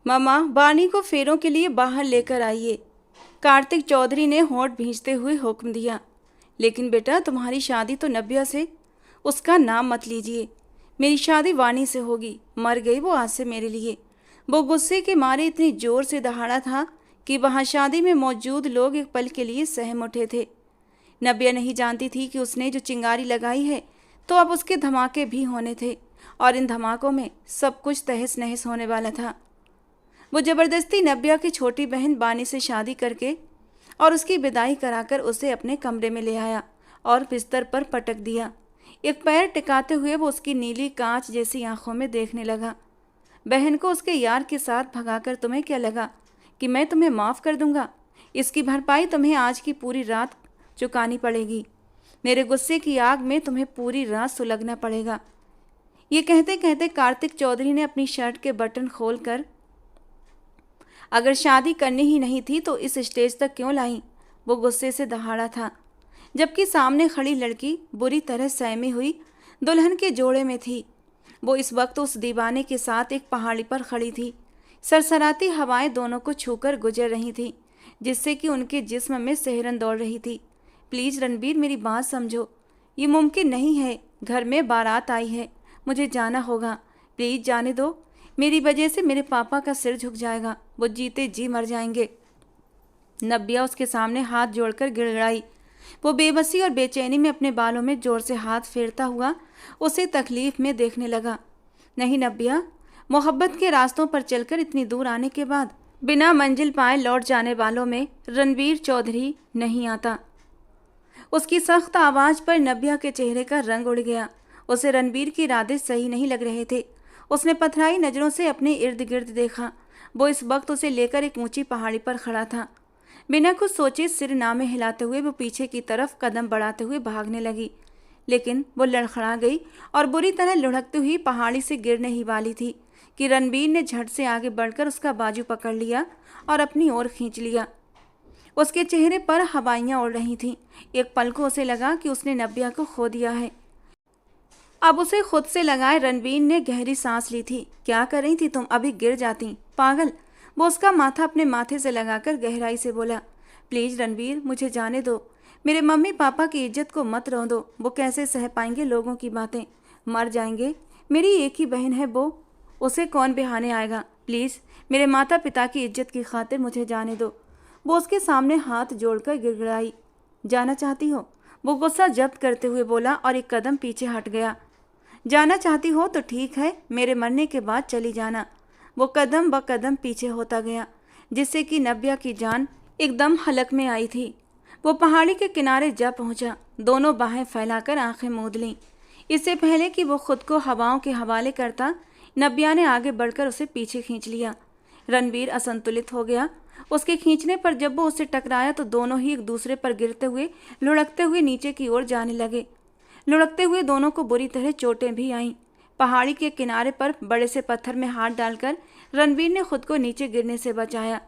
मामा, बानी को फेरों के लिए बाहर लेकर आइए। कार्तिक चौधरी ने होंठ भींचते हुए हुक्म दिया। लेकिन बेटा, तुम्हारी शादी तो नब्या से। उसका नाम मत लीजिए। मेरी शादी वानी से होगी। मर गई वो आज से मेरे लिए। वो गुस्से के मारे इतनी जोर से दहाड़ा था कि वहां शादी में मौजूद लोग एक पल के लिए सहम उठे थे। नब्या नहीं जानती थी कि उसने जो चिंगारी लगाई है तो अब उसके धमाके भी होने थे, और इन धमाकों में सब कुछ तहस नहस होने वाला था। वो ज़बरदस्ती नब्या की छोटी बहन बानी से शादी करके और उसकी विदाई कराकर उसे अपने कमरे में ले आया और बिस्तर पर पटक दिया। एक पैर टिकाते हुए वो उसकी नीली कांच जैसी आंखों में देखने लगा। बहन को उसके यार के साथ भगाकर तुम्हें क्या लगा कि मैं तुम्हें माफ़ कर दूंगा? इसकी भरपाई तुम्हें आज की पूरी रात चुकानी पड़ेगी। मेरे गुस्से की आग में तुम्हें पूरी रात सुलगना पड़ेगा। ये कहते कहते कार्तिक चौधरी ने अपनी शर्ट के बटन खोलकर, अगर शादी करनी ही नहीं थी तो इस स्टेज तक क्यों लाई? वो गुस्से से दहाड़ा था, जबकि सामने खड़ी लड़की बुरी तरह सहमी हुई दुल्हन के जोड़े में थी। वो इस वक्त उस दीवाने के साथ एक पहाड़ी पर खड़ी थी। सरसराती हवाएं दोनों को छूकर गुजर रही थीं, जिससे कि उनके जिस्म में सिहरन दौड़ रही थी। प्लीज़ रणबीर, मेरी बात समझो। ये मुमकिन नहीं है। घर में बारात आई है, मुझे जाना होगा। प्लीज़ जाने दो। मेरी वजह से मेरे पापा का सिर झुक जाएगा। वो जीते जी मर जाएंगे। नब्या उसके सामने हाथ जोड़कर गिड़गिड़ाई। वो बेबसी और बेचैनी में अपने बालों में जोर से हाथ फेरता हुआ उसे तकलीफ में देखने लगा। नहीं नब्या, मोहब्बत के रास्तों पर चलकर इतनी दूर आने के बाद बिना मंजिल पाए लौट जाने वालों में रणबीर चौधरी नहीं आता। उसकी सख्त आवाज़ पर नब्या के चेहरे का रंग उड़ गया। उसे रणबीर के इरादे सही नहीं लग रहे थे। उसने पथराई नज़रों से अपने इर्द गिर्द देखा। वो इस वक्त उसे लेकर एक ऊंची पहाड़ी पर खड़ा था। बिना कुछ सोचे सिर नामे हिलाते हुए वो पीछे की तरफ कदम बढ़ाते हुए भागने लगी, लेकिन वो लड़खड़ा गई और बुरी तरह लुढ़कती हुई पहाड़ी से गिरने ही वाली थी कि रणबीर ने झट से आगे बढ़कर उसका बाजू पकड़ लिया और अपनी ओर खींच लिया। उसके चेहरे पर हवाइयाँ उड़ रही थीं। एक पल को उसे लगा कि उसने नब्या को खो दिया है। अब उसे खुद से लगाए रणबीर ने गहरी सांस ली थी। क्या कर रही थी तुम? अभी गिर जाती पागल। वो उसका माथा अपने माथे से लगाकर गहराई से बोला। प्लीज़ रणबीर, मुझे जाने दो। मेरे मम्मी पापा की इज्जत को मत रौंदो। वो कैसे सह पाएंगे लोगों की बातें? मर जाएंगे। मेरी एक ही बहन है वो, उसे कौन बहाने आएगा? प्लीज़ मेरे माता पिता की इज्जत की खातिर मुझे जाने दो। वो उसके सामने हाथ जोड़कर गिड़गिड़ाई। जाना चाहती हो? वो गुस्सा जब्त करते हुए बोला और एक कदम पीछे हट गया। जाना चाहती हो तो ठीक है, मेरे मरने के बाद चली जाना। वो कदम ब कदम पीछे होता गया, जिससे कि नब्या की जान एकदम हलक में आई थी। वो पहाड़ी के किनारे जा पहुंचा। दोनों बाहें फैलाकर आंखें मूंद लीं। इससे पहले कि वो खुद को हवाओं के हवाले करता, नब्या ने आगे बढ़कर उसे पीछे खींच लिया। रणबीर असंतुलित हो गया। उसके खींचने पर जब वो उससे टकराया तो दोनों ही एक दूसरे पर गिरते हुए लुढ़कते हुए नीचे की ओर जाने लगे। लुढ़कते हुए दोनों को बुरी तरह चोटें भी आईं। पहाड़ी के किनारे पर बड़े से पत्थर में हाथ डालकर रणबीर ने खुद को नीचे गिरने से बचाया।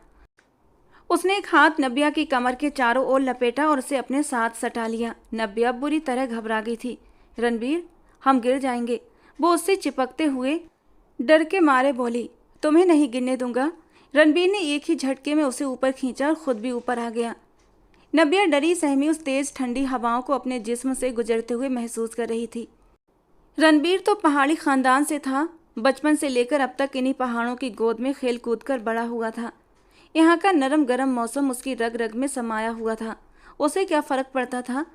उसने एक हाथ नब्या की कमर के चारों ओर लपेटा और उसे अपने साथ सटा लिया। नब्या बुरी तरह घबरा गई थी। रणबीर, हम गिर जाएंगे। वो उससे चिपकते हुए डर के मारे बोली। तुम्हें नहीं गिरने दूंगा। रणबीर ने एक ही झटके में उसे ऊपर खींचा और खुद भी ऊपर आ गया। नब्या डरी सहमी उस तेज ठंडी हवाओं को अपने जिस्म से गुजरते हुए महसूस कर रही थी। रणबीर तो पहाड़ी खानदान से था। बचपन से लेकर अब तक इन्हीं पहाड़ों की गोद में खेल कूद कर बड़ा हुआ था। यहाँ का नरम गरम मौसम उसकी रग रग में समाया हुआ था। उसे क्या फर्क पड़ता था?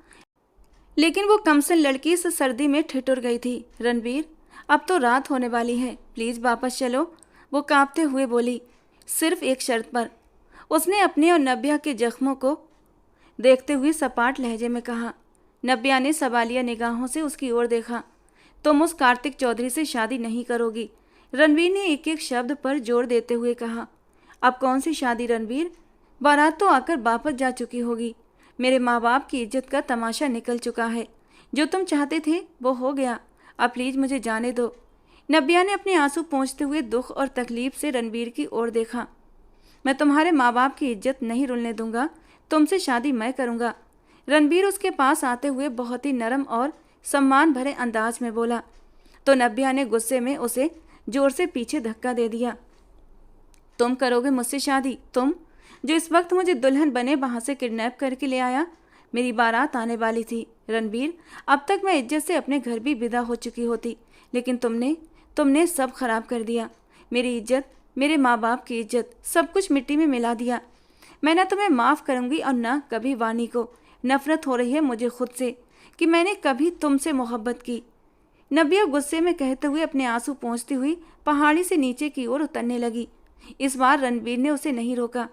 लेकिन वो कमसिन लड़की इस सर्दी में ठिठुर गई थी। रणबीर, अब तो रात होने वाली है, प्लीज़ वापस चलो। वो कांपते हुए बोली। सिर्फ एक शर्त पर, उसने अपने और नब्या के जख्मों को देखते हुए सपाट लहजे में कहा। नब्या ने सवालिया निगाहों से उसकी ओर देखा। तुम उस कार्तिक चौधरी से शादी नहीं करोगी, रणबीर ने एक एक शब्द पर जोर देते हुए कहा। अब कौन सी शादी रणबीर? बारात तो आकर वापस जा चुकी होगी। मेरे माँ बाप की इज्जत का तमाशा निकल चुका है। जो तुम चाहते थे वो हो गया। अब प्लीज़ मुझे जाने दो। नब्या ने अपने आंसू पोंछते हुए दुख और तकलीफ से रणबीर की ओर देखा। मैं तुम्हारे माँ बाप की इज्जत नहीं रुलने दूंगा। तुमसे शादी मैं करूँगा। रणबीर उसके पास आते हुए बहुत ही नरम और सम्मान भरे अंदाज में बोला, तो नब्या ने गुस्से में उसे जोर से पीछे धक्का दे दिया। तुम करोगे मुझसे शादी? तुम जो इस वक्त मुझे दुल्हन बने वहाँ से किडनैप करके ले आया। मेरी बारात आने वाली थी रणबीर। अब तक मैं इज्जत से अपने घर भी विदा हो चुकी होती, लेकिन तुमने सब खराब कर दिया। मेरी इज्जत, मेरे माँ बाप की इज्जत, सब कुछ मिट्टी में मिला दिया। मैं ना तुम्हें माफ़ करूँगी और ना कभी वानी को। नफरत हो रही है मुझे खुद से कि मैंने कभी तुमसे मोहब्बत की। नबिया गुस्से में कहते हुए अपने आंसू पोंछती हुई पहाड़ी से नीचे की ओर उतरने लगी। इस बार रणबीर ने उसे नहीं रोका,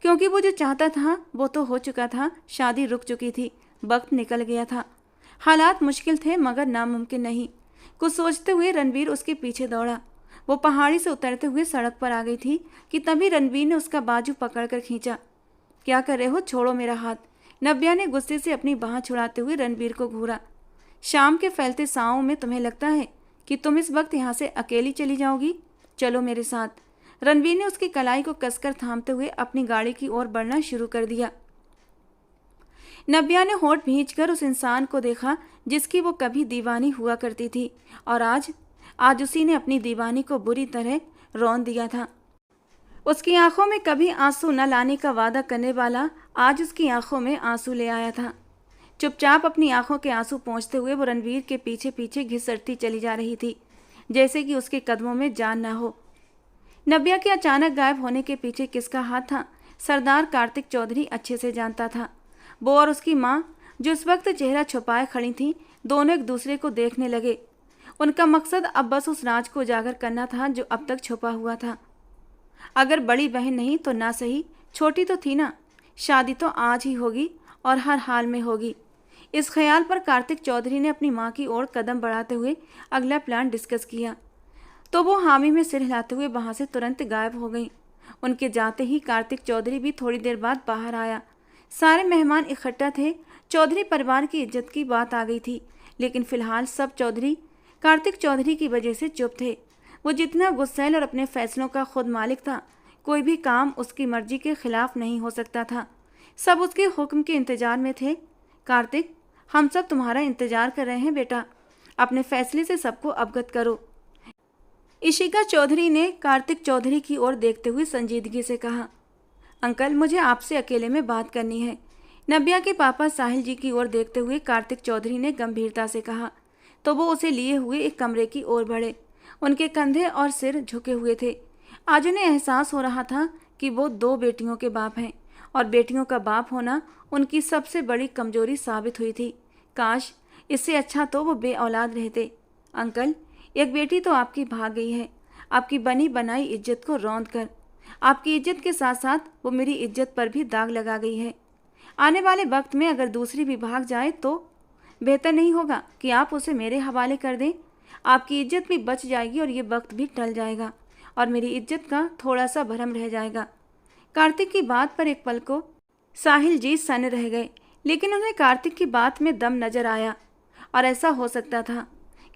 क्योंकि वो जो चाहता था वो तो हो चुका था। शादी रुक चुकी थी, वक्त निकल गया था। हालात मुश्किल थे मगर नामुमकिन नहीं। कुछ सोचते हुए रणबीर उसके पीछे दौड़ा। वो पहाड़ी से उतरते हुए सड़क पर आ गई थी कि तभी रणबीर ने उसका बाजू पकड़कर खींचा। क्या कर रहे हो? छोड़ो मेरा हाथ। नव्या ने गुस्से से अपनी बाह छुड़ाते हुए रणबीर को घूरा। शाम के फैलते साँवों में तुम्हें लगता है कि तुम इस वक्त यहाँ से अकेली चली जाओगी? चलो मेरे साथ। रणबीर ने उसकी कलाई को कसकर थामते हुए अपनी गाड़ी की ओर बढ़ना शुरू कर दिया। नव्या ने होठ भींचकर उस इंसान को देखा जिसकी वो कभी दीवानी हुआ करती थी, और आज उसी ने अपनी दीवानी को बुरी तरह रौंद दिया था। उसकी आंखों में कभी आंसू न लाने का वादा करने वाला आज उसकी आंखों में आंसू ले आया था। चुपचाप अपनी आंखों के आंसू पोंछते हुए वो रणबीर के पीछे पीछे घिसटती चली जा रही थी, जैसे कि उसके कदमों में जान ना हो। नव्या के अचानक गायब होने के पीछे किसका हाथ था, सरदार कार्तिक चौधरी अच्छे से जानता था। वो और उसकी माँ, जो इस वक्त चेहरा छुपाए खड़ी थीं, दोनों एक दूसरे को देखने लगे। उनका मकसद अब बस उस राज को उजागर करना था जो अब तक छुपा हुआ था। अगर बड़ी बहन नहीं तो ना सही, छोटी तो थी ना। शादी तो आज ही होगी और हर हाल में होगी। इस ख्याल पर कार्तिक चौधरी ने अपनी माँ की ओर कदम बढ़ाते हुए अगला प्लान डिस्कस किया, तो वो हामी में सिर हिलाते हुए वहाँ से तुरंत गायब हो गई। उनके जाते ही कार्तिक चौधरी भी थोड़ी देर बाद बाहर आया। सारे मेहमान इकट्ठा थे। चौधरी परिवार की इज्जत की बात आ गई थी, लेकिन फिलहाल सब चौधरी कार्तिक चौधरी की वजह से चुप थे। वो जितना गुस्सैल और अपने फैसलों का खुद मालिक था, कोई भी काम उसकी मर्जी के खिलाफ नहीं हो सकता था। सब उसके हुक्म के इंतजार में थे। कार्तिक, हम सब तुम्हारा इंतजार कर रहे हैं बेटा, अपने फैसले से सबको अवगत करो। इशिका चौधरी ने कार्तिक चौधरी की ओर देखते हुए संजीदगी से कहा। अंकल, मुझे आपसे अकेले में बात करनी है। नव्या के पापा साहिल जी की ओर देखते हुए कार्तिक चौधरी ने गंभीरता से कहा, तो वो उसे लिए हुए एक कमरे की ओर बढ़े। उनके कंधे और सिर झुके हुए थे। आज उन्हें एहसास हो रहा था कि वो 2 बेटियों के बाप हैं, और बेटियों का बाप होना उनकी सबसे बड़ी कमजोरी साबित हुई थी। काश इससे अच्छा तो वो बे औलाद रहते। अंकल, एक बेटी तो आपकी भाग गई है, आपकी बनी बनाई इज्जत को रौंद कर। आपकी इज्जत के साथ साथ वो मेरी इज्जत पर भी दाग लगा गई है। आने वाले वक्त में अगर दूसरी भी भाग जाए तो बेहतर नहीं होगा कि आप उसे मेरे हवाले कर दें? आपकी इज्जत भी बच जाएगी और ये वक्त भी टल जाएगा, और मेरी इज्जत का थोड़ा सा भरम रह जाएगा। कार्तिक की बात पर एक पल को साहिल जी सन्न रह गए, लेकिन उन्हें कार्तिक की बात में दम नजर आया। और ऐसा हो सकता था,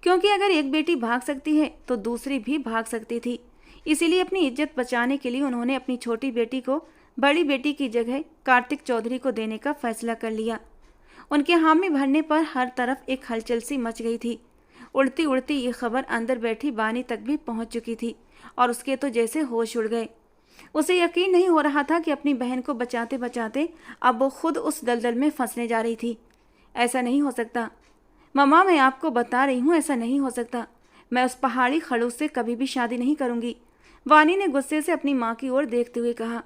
क्योंकि अगर एक बेटी भाग सकती है तो दूसरी भी भाग सकती थी। इसीलिए अपनी इज्जत बचाने के लिए उन्होंने अपनी छोटी बेटी को बड़ी बेटी की जगह कार्तिक चौधरी को देने का फैसला कर लिया। उनके हामी भरने पर हर तरफ एक हलचल सी मच गई थी। उड़ती उड़ती ये खबर अंदर बैठी बानी तक भी पहुंच चुकी थी, और उसके तो जैसे होश उड़ गए। उसे यकीन नहीं हो रहा था कि अपनी बहन को बचाते बचाते अब वो खुद उस दलदल में फंसने जा रही थी। ऐसा नहीं हो सकता मम्मा, मैं आपको बता रही हूँ, ऐसा नहीं हो सकता। मैं उस पहाड़ी खड़ूस से कभी भी शादी नहीं करूँगी। वानी ने गुस्से से अपनी माँ की ओर देखते हुए कहा।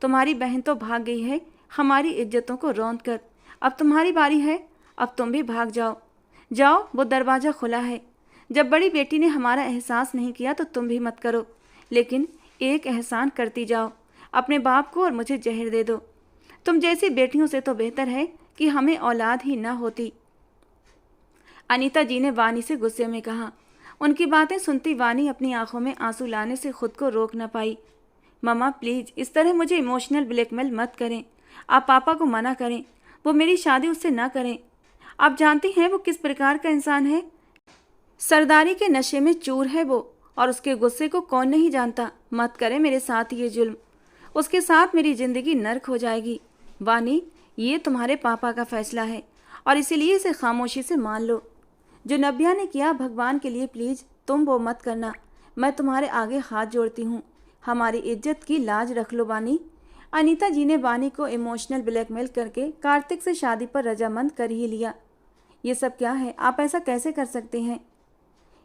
तुम्हारी बहन तो भाग गई है हमारी इज्जतों को रौंद कर। अब तुम्हारी बारी है, अब तुम भी भाग जाओ। जाओ, वो दरवाज़ा खुला है। जब बड़ी बेटी ने हमारा एहसास नहीं किया तो तुम भी मत करो, लेकिन एक एहसान करती जाओ, अपने बाप को और मुझे जहर दे दो। तुम जैसी बेटियों से तो बेहतर है कि हमें औलाद ही ना होती। अनीता जी ने वानी से गुस्से में कहा। उनकी बातें सुनती वानी अपनी आंखों में आंसू लाने से खुद को रोक न पाई। मम्मा प्लीज़ इस तरह मुझे इमोशनल ब्लैकमेल मत करें। आप पापा को मना करें, वो मेरी शादी उससे ना करें। आप जानती हैं वो किस प्रकार का इंसान है। सरदारी के नशे में चूर है वो, और उसके गुस्से को कौन नहीं जानता। मत करें मेरे साथ ये जुल्म, उसके साथ मेरी ज़िंदगी नर्क हो जाएगी। वानी, ये तुम्हारे पापा का फैसला है और इसीलिए इसे खामोशी से मान लो। जो नव्या ने किया, भगवान के लिए प्लीज़ तुम वो मत करना। मैं तुम्हारे आगे हाथ जोड़ती हूँ। हमारी इज्जत की लाज रख लो बानी। अनीता जी ने बानी को इमोशनल ब्लैकमेल करके कार्तिक से शादी पर रजामंद कर ही लिया। ये सब क्या है? आप ऐसा कैसे कर सकते हैं?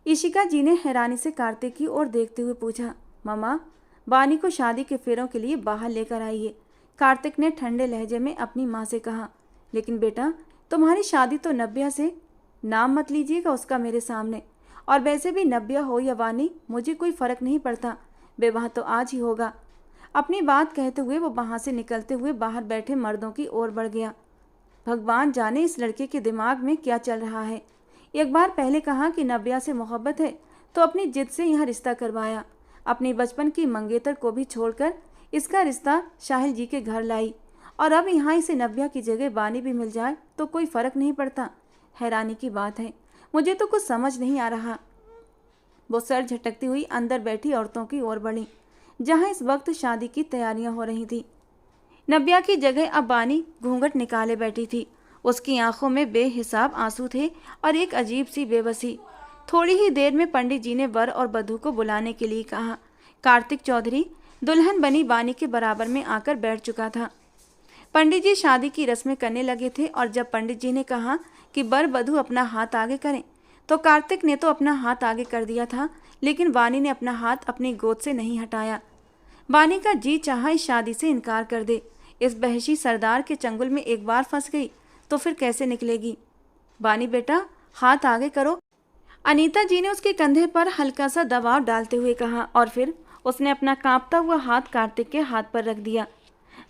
इशिका जी ने हैरानी से कार्तिक की ओर देखते हुए पूछा। मामा, बानी को शादी के फेरों के लिए बाहर लेकर आइए, कार्तिक ने ठंडे लहजे में अपनी माँ से कहा। लेकिन बेटा, तुम्हारी शादी तो नब्या से, नाम मत लीजिएगा उसका मेरे सामने। और वैसे भी नब्या हो या वानी, मुझे कोई फर्क नहीं पड़ता, विवाह तो आज ही होगा। अपनी बात कहते हुए वो वहाँ से निकलते हुए बाहर बैठे मर्दों की ओर बढ़ गया। भगवान जाने इस लड़के के दिमाग में क्या चल रहा है। एक बार पहले कहा कि नब्या से मोहब्बत है तो अपनी जिद से यह रिश्ता करवाया, अपनी बचपन की मंगेतर को भी छोड़कर इसका रिश्ता साहिल जी के घर लाई, और अब यहाँ इसे नब्या की जगह बानी भी मिल जाए तो कोई फर्क नहीं पड़ता। हैरानी की बात है, मुझे तो कुछ समझ नहीं आ रहा। वो सर झटकती हुई अंदर बैठी औरतों की ओर बढ़ी, जहाँ इस वक्त शादी की तैयारियां हो रही थी। नब्या की जगह अब बानी घूंघट निकाले बैठी थी। उसकी आंखों में बेहिसाब आंसू थे और एक अजीब सी बेबसी। थोड़ी ही देर में पंडित जी ने वर और वधू को बुलाने के लिए कहा। कार्तिक चौधरी दुल्हन बनी बानी के बराबर में आकर बैठ चुका था। पंडित जी शादी की रस्में करने लगे थे और जब पंडित जी ने कहा कि वर वधू अपना हाथ आगे करें तो कार्तिक ने तो अपना हाथ आगे कर दिया था, लेकिन बानी ने अपना हाथ अपनी गोद से नहीं हटाया। बानी का जी चाहा इस शादी से इनकार कर दे। इस बहशी सरदार के चंगुल में एक बार फंस गई तो फिर कैसे निकलेगी। बानी बेटा, हाथ आगे करो, अनीता जी ने उसके कंधे पर हल्का सा दबाव डालते हुए कहा, और फिर उसने अपना कांपता हुआ हाथ कार्तिक के हाथ पर रख दिया।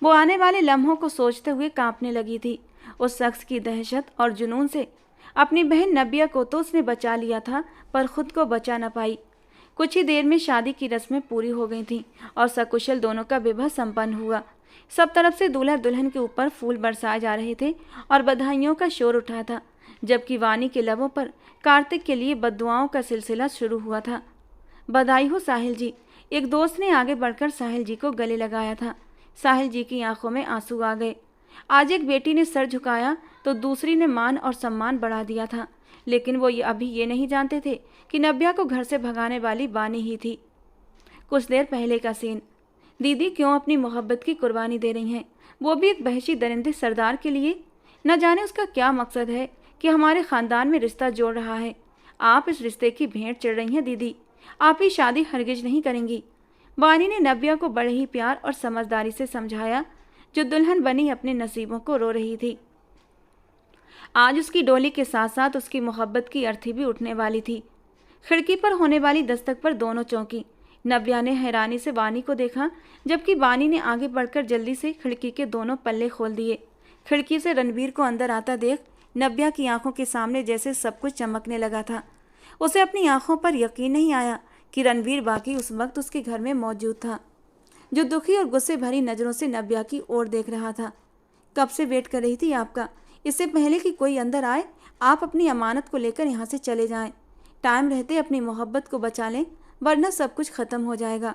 वो आने वाले लम्हों को सोचते हुए कांपने लगी थी। उस शख्स की दहशत और जुनून से अपनी बहन नबिया को तो उसने बचा लिया था, पर खुद को बचा न पाई। कुछ ही देर में शादी की रस्में पूरी हो गई थीं और सकुशल दोनों का विवाह संपन्न हुआ। सब तरफ से दूल्हा दुल्हन के ऊपर फूल बरसाए जा रहे थे और बधाइयों का शोर उठा था, जबकि वानी के लबों पर कार्तिक के लिए बद्दुआओं का सिलसिला शुरू हुआ था। बधाई हो साहिल जी, एक दोस्त ने आगे बढ़कर साहिल जी को गले लगाया था। साहिल जी की आंखों में आंसू आ गए। आज एक बेटी ने सर झुकाया तो दूसरी ने मान और सम्मान बढ़ा दिया था, लेकिन वो अभी ये नहीं जानते थे कि नब्या को घर से भगाने वाली बानी ही थी। कुछ देर पहले का सीन। दीदी क्यों अपनी मोहब्बत की कुर्बानी दे रही हैं, वो भी एक बहशी दरिंदे सरदार के लिए। न जाने उसका क्या मकसद है कि हमारे ख़ानदान में रिश्ता जोड़ रहा है। आप इस रिश्ते की भेंट चढ़ रही हैं दीदी, आप ही शादी हरगिज नहीं करेंगी। बानी ने नब्या को बड़े ही प्यार और समझदारी से समझाया, जो दुल्हन बनी अपने नसीबों को रो रही थी। आज उसकी डोली के साथ साथ उसकी मोहब्बत की अर्थी भी उठने वाली थी। खिड़की पर होने वाली दस्तक पर दोनों चौंकी। नब्या ने हैरानी से बानी को देखा, जबकि बानी ने आगे बढ़कर जल्दी से खिड़की के दोनों पल्ले खोल दिए। खिड़की से रणवीर को अंदर आता देख नब्या की आंखों के सामने जैसे सब कुछ चमकने लगा था। उसे अपनी आंखों पर यकीन नहीं आया कि रणवीर बाकी उस वक्त उसके घर में मौजूद था, जो दुखी और गुस्से भरी नज़रों से नब्या की ओर देख रहा था। कब से वेट कर रही थी आपका, इससे पहले कि कोई अंदर आए आप अपनी अमानत को लेकर यहाँ से चले जाएं। टाइम रहते अपनी मोहब्बत को बचा लें, वरना सब कुछ खत्म हो जाएगा।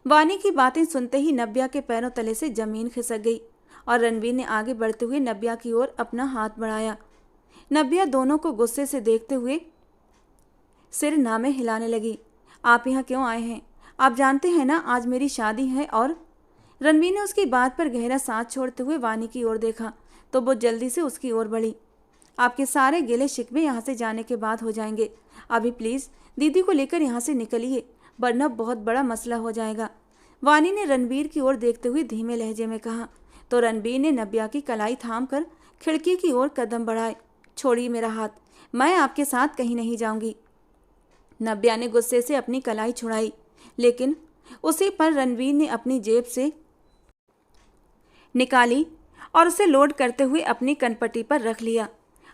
वानी की बातें सुनते ही नब्या के पैरों तले से जमीन खिसक गई और रणवीर ने आगे बढ़ते हुए नब्या की ओर अपना हाथ बढ़ाया। नब्या दोनों को गुस्से से देखते हुए सिर नामे हिलाने लगी। आप यहाँ क्यों आए हैं? आप जानते हैं ना आज मेरी शादी है। और रणवीर ने उसकी बात पर गहरा सांस छोड़ते हुए वानी की ओर देखा तो वो जल्दी से उसकी ओर बढ़ी। आपके सारे गिले शिकवे यहाँ से जाने के बाद हो जाएंगे। अभी प्लीज़ दीदी को लेकर यहाँ से निकलिए, वरना बहुत बड़ा मसला हो जाएगा, वानी ने रणवीर की ओर देखते हुए धीमे लहजे में कहा। तो रणवीर ने नब्या की कलाई थाम कर खिड़की की ओर कदम बढ़ाए। छोड़िए मेरा हाथ, मैं आपके साथ कहीं नहीं जाऊंगी। नब्या ने गुस्से से अपनी कलाई छुड़ाई, लेकिन उसी पर रणवीर ने अपनी जेब से निकाली और उसे लोड करते हुए अपनी कनपट्टी पर रख लिया।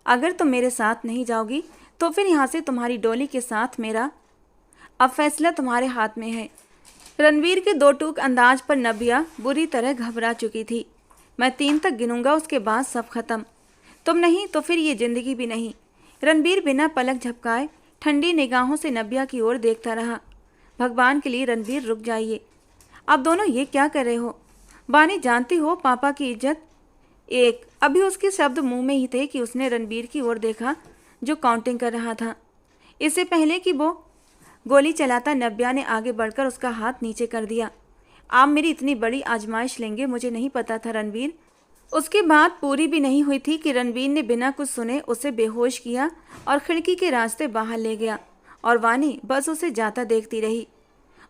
अगर तुम मेरे साथ नहीं जाओगी तो फिर यहाँ से तुम्हारी डोली के साथ मेरा, अब फैसला तुम्हारे हाथ में है। रणवीर के दो टूक अंदाज पर नब्या बुरी तरह घबरा चुकी थी। मैं 3 तक गिनूंगा, उसके बाद सब खत्म। तुम नहीं तो फिर ये जिंदगी भी नहीं। रणवीर बिना पलक झपकाए ठंडी निगाहों से नब्या की ओर देखता रहा। भगवान के लिए रणवीर रुक जाइए, आप दोनों ये क्या कर रहे हो? बानी जानती हो पापा की इज्जत। एक अभी उसके शब्द मुंह में ही थे कि उसने रणवीर की ओर देखा जो काउंटिंग कर रहा था। इससे पहले कि वो गोली चलाता नब्या ने आगे बढ़कर उसका हाथ नीचे कर दिया। आप मेरी इतनी बड़ी आजमाइश लेंगे, मुझे नहीं पता था रणवीर। उसकी बात पूरी भी नहीं हुई थी कि रणवीर ने बिना कुछ सुने उसे बेहोश किया और खिड़की के रास्ते बाहर ले गया और वानी बस उसे जाता देखती रही।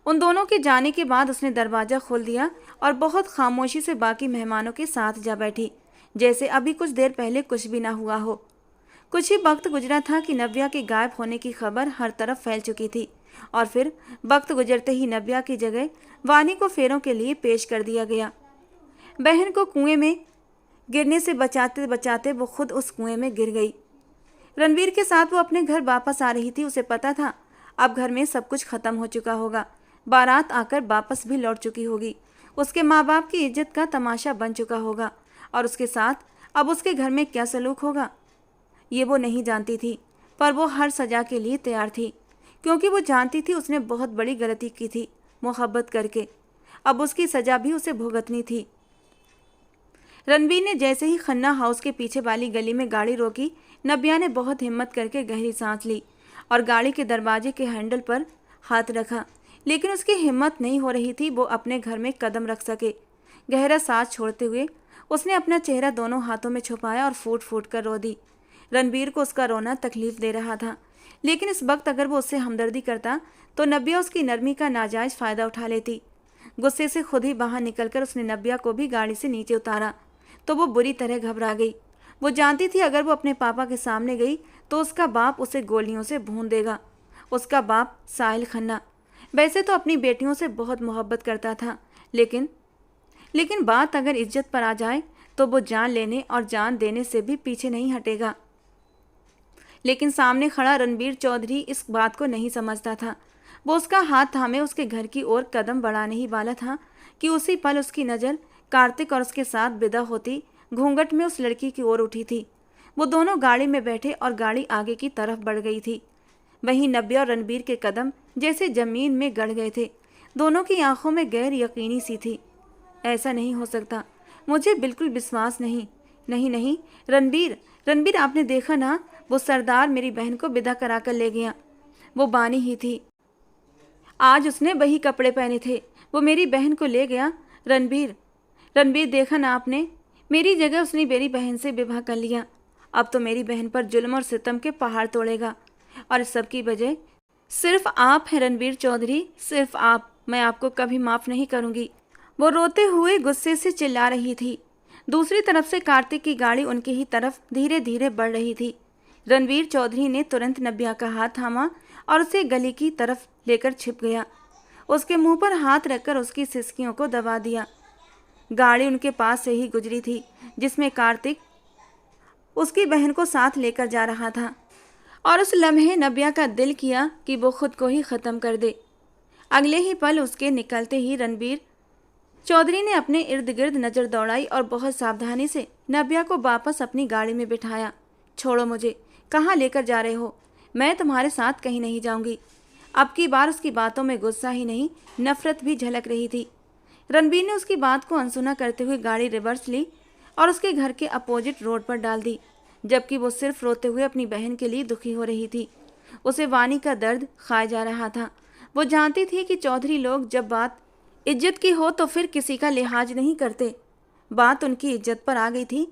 उन दोनों के जाने के बाद उसने दरवाज़ा खोल दिया और बहुत खामोशी से बाकी मेहमानों के साथ जा बैठी, जैसे अभी कुछ देर पहले कुछ भी ना हुआ हो। कुछ ही वक्त गुजरा था कि नव्या के गायब होने की खबर हर तरफ फैल चुकी थी और फिर वक्त गुजरते ही नव्या की जगह वानी को फेरों के लिए पेश कर दिया गया। बहन को कुएं में गिरने से बचाते बचाते वो खुद उस कुएं में गिर गई। रणवीर के साथ वो अपने घर वापस आ रही थी। उसे पता था अब घर में सब कुछ खत्म हो चुका होगा, बारात आकर वापस भी लौट चुकी होगी, उसके माँ बाप की इज्जत का तमाशा बन चुका होगा और उसके साथ अब उसके घर में क्या सलूक होगा ये वो नहीं जानती थी। पर वो हर सज़ा के लिए तैयार थी, क्योंकि वो जानती थी उसने बहुत बड़ी गलती की थी मोहब्बत करके। अब उसकी सज़ा भी उसे भुगतनी थी। रणवीर ने जैसे ही खन्ना हाउस के पीछे वाली गली में गाड़ी रोकी, नब्या ने बहुत हिम्मत करके गहरी सांस ली और गाड़ी के दरवाजे के हैंडल पर हाथ रखा, लेकिन उसकी हिम्मत नहीं हो रही थी वो अपने घर में कदम रख सके। गहरा सांस छोड़ते हुए उसने अपना चेहरा दोनों हाथों में छुपाया और फूट फूट कर रो दी। रणवीर को उसका रोना तकलीफ दे रहा था, लेकिन इस वक्त अगर वो उससे हमदर्दी करता तो नब्या उसकी नरमी का नाजायज़ फ़ायदा उठा लेती। गुस्से से खुद ही बाहर निकलकर उसने नब्या को भी गाड़ी से नीचे उतारा तो वो बुरी तरह घबरा गई। वो जानती थी अगर वो अपने पापा के सामने गई तो उसका बाप उसे गोलियों से भून देगा। उसका बाप साहिल खन्ना वैसे तो अपनी बेटियों से बहुत मोहब्बत करता था, लेकिन बात अगर इज्जत पर आ जाए तो वो जान लेने और जान देने से भी पीछे नहीं हटेगा। लेकिन सामने खड़ा रणवीर चौधरी इस बात को नहीं समझता था। वो उसका हाथ थामे उसके घर की ओर कदम बढ़ाने ही वाला था कि उसी पल उसकी नज़र कार्तिक और उसके साथ विदा होती घूंघट में उस लड़की की ओर उठी थी। वो दोनों गाड़ी में बैठे और गाड़ी आगे की तरफ बढ़ गई थी। वहीं नब्या और रणवीर के कदम जैसे जमीन में गड़ गए थे। दोनों की आंखों में गैर यकीनी सी थी। ऐसा नहीं हो सकता, मुझे बिल्कुल विश्वास नहीं। नहीं नहीं रणवीर, रणवीर आपने देखा ना, वो सरदार मेरी बहन को विदा करा कर ले गया। वो बानी ही थी, आज उसने वही कपड़े पहने थे, वो मेरी बहन को ले गया। रणवीर, रणवीर देखा ना आपने, मेरी जगह उसने मेरी बहन से विवाह कर लिया। अब तो मेरी बहन पर जुल्म और सितम के पहाड़ तोड़ेगा और इस सब की वजह सिर्फ आप हैं रणवीर चौधरी, सिर्फ आप। मैं आपको कभी माफ़ नहीं करूँगी। वो रोते हुए गुस्से से चिल्ला रही थी। दूसरी तरफ से कार्तिक की गाड़ी उनकी ही तरफ धीरे धीरे बढ़ रही थी। रणवीर चौधरी ने तुरंत नब्या का हाथ थामा और उसे गली की तरफ लेकर छिप गया। उसके मुंह पर हाथ रखकर उसकी सिसकियों को दबा दिया। गाड़ी उनके पास से ही गुजरी थी, जिसमें कार्तिक उसकी बहन को साथ लेकर जा रहा था और उस लम्हे नब्या का दिल किया कि वो खुद को ही ख़त्म कर दे। अगले ही पल उसके निकलते ही रणवीर चौधरी ने अपने इर्द गिर्द नज़र दौड़ाई और बहुत सावधानी से नब्या को वापस अपनी गाड़ी में बिठाया। छोड़ो मुझे, कहाँ लेकर जा रहे हो? मैं तुम्हारे साथ कहीं नहीं जाऊंगी। अब की बार उसकी बातों में गुस्सा ही नहीं, नफरत भी झलक रही थी। रणवीर ने उसकी बात को अनसुना करते हुए गाड़ी रिवर्स ली और उसके घर के अपोजिट रोड पर डाल दी, जबकि वो सिर्फ रोते हुए अपनी बहन के लिए दुखी हो रही थी। उसे वानी का दर्द खाया जा रहा था। वो जानती थी कि चौधरी लोग जब बात इज्जत की हो तो फिर किसी का लिहाज नहीं करते। बात उनकी इज्जत पर आ गई थी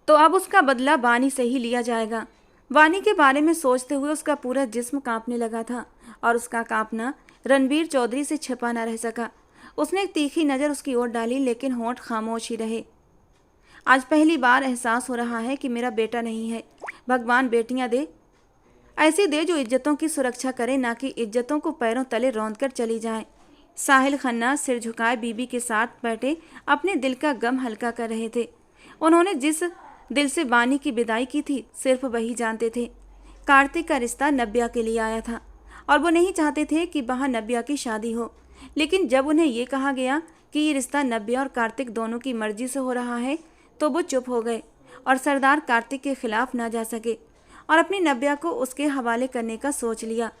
तो अब उसका बदला वानी से ही लिया जाएगा। वानी के बारे में सोचते हुए उसका पूरा जिस्म कांपने लगा था और उसका कांपना रणवीर चौधरी से छिपा न रह सका। उसने एक तीखी नज़र उसकी ओर डाली, लेकिन होंठ खामोश ही रहे। आज पहली बार एहसास हो रहा है कि मेरा बेटा नहीं है। भगवान बेटियां दे, ऐसी दे जो इज्जतों की सुरक्षा करे, ना कि इज्जतों को पैरों तले रौंद कर चली जाए। साहिल खन्ना सिर झुकाए बीबी के साथ बैठे अपने दिल का गम हल्का कर रहे थे। उन्होंने जिस दिल से वानी की विदाई की थी सिर्फ वही जानते थे। कार्तिक का रिश्ता नब्या के लिए आया था और वो नहीं चाहते थे कि वहाँ नब्या की शादी हो। लेकिन जब उन्हें ये कहा गया कि ये रिश्ता नब्या और कार्तिक दोनों की मर्जी से हो रहा है तो वो चुप हो गए और सरदार कार्तिक के खिलाफ ना जा सके और अपनी नब्या को उसके हवाले करने का सोच लिया।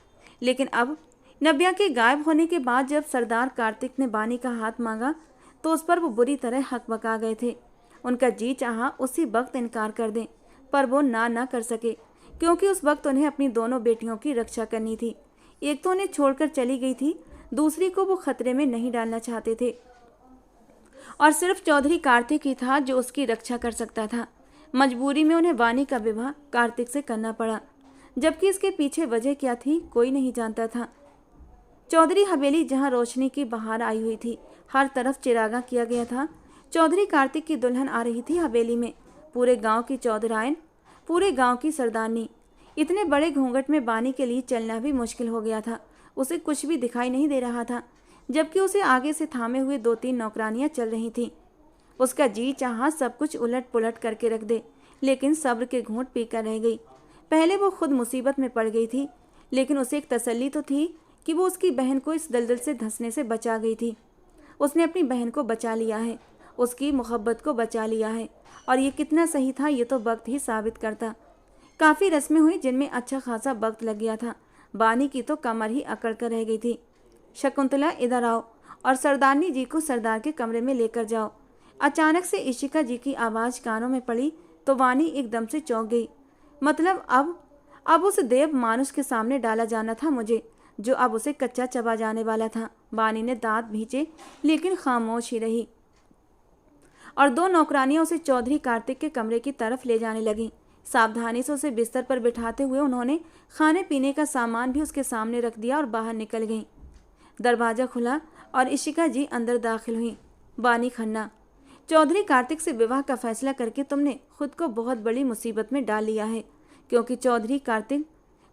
लेकिन अब नब्या के गायब होने के बाद जब सरदार कार्तिक ने वानी का हाथ मांगा तो उस पर वो बुरी तरह हकबका गए थे। उनका जी चाहा उसी वक्त इनकार कर दें, पर वो ना कर सके, क्योंकि उस वक्त उन्हें अपनी दोनों बेटियों की रक्षा करनी थी। एक तो उन्हें छोड़कर चली गई थी, दूसरी को वो खतरे में नहीं डालना चाहते थे। और सिर्फ चौधरी कार्तिक ही था जो उसकी रक्षा कर सकता था। मजबूरी में उन्हें वानी का विवाह कार्तिक से करना पड़ा, जबकि इसके पीछे वजह क्या थी कोई नहीं जानता था। चौधरी हवेली जहां रोशनी की बहार आई हुई थी, हर तरफ चिरागा किया गया था। चौधरी कार्तिक की दुल्हन आ रही थी हवेली में। पूरे गांव की चौधरायन, पूरे गांव की सरदारनी। इतने बड़े घूंघट में बानी के लिए चलना भी मुश्किल हो गया था। उसे कुछ भी दिखाई नहीं दे रहा था, जबकि उसे आगे से थामे हुए 2-3 नौकरानियां चल रही थीं। उसका जी चाहा सब कुछ उलट पुलट करके रख दे, लेकिन सब्र के घूंट पीकर रह गई। पहले वो खुद मुसीबत में पड़ गई थी, लेकिन उसे एक तसल्ली तो थी कि वो उसकी बहन को इस दलदल से धंसने से बचा गई थी। उसने अपनी बहन को बचा लिया है, उसकी मोहब्बत को बचा लिया है, और ये कितना सही था ये तो वक्त ही साबित करता। काफ़ी रस्में हुई जिनमें अच्छा खासा वक्त लग गया था। बानी की तो कमर ही अकड़ कर रह गई थी। शकुंतला, इधर आओ और सरदारनी जी को सरदार के कमरे में लेकर जाओ। अचानक से इशिका जी की आवाज़ कानों में पड़ी तो वानी एकदम से चौंक गई। मतलब अब उस देव मानुष के सामने डाला जाना था मुझे, जो अब उसे कच्चा चबा जाने वाला था। बानी ने दांत भींचे, लेकिन खामोश ही रही, और 2 नौकरानियां उसे चौधरी कार्तिक के कमरे की तरफ ले जाने लगीं। सावधानी से उसे बिस्तर पर बिठाते हुए उन्होंने खाने पीने का सामान भी उसके सामने रख दिया और बाहर निकल गईं। दरवाज़ा खुला और इशिका जी अंदर दाखिल हुई। बानी खन्ना, चौधरी कार्तिक से विवाह का फैसला करके तुमने खुद को बहुत बड़ी मुसीबत में डाल लिया है, क्योंकि चौधरी कार्तिक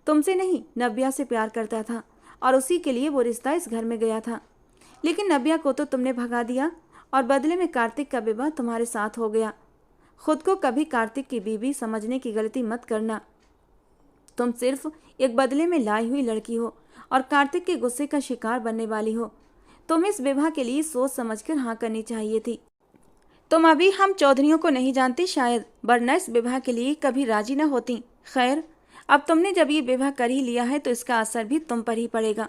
तुमसे नहीं नव्या से प्यार करता था, और उसी के लिए वो रिश्ता इस घर में गया था। लेकिन नव्या को तो तुमने भगा दिया, और बदले में कार्तिक का विवाह तुम्हारे साथ हो गया। खुद को कभी कार्तिक की बीवी समझने की गलती मत करना। तुम सिर्फ एक बदले में लाई हुई लड़की हो और कार्तिक के गुस्से का शिकार बनने वाली हो। तुम इस विवाह के लिए सोच समझकर हाँ करनी चाहिए थी। तुम अभी हम चौधरियों को नहीं जानती शायद, वरना इस विवाह के लिए कभी राजी न होती। खैर, अब तुमने जब ये विवाह कर ही लिया है तो इसका असर भी तुम पर ही पड़ेगा,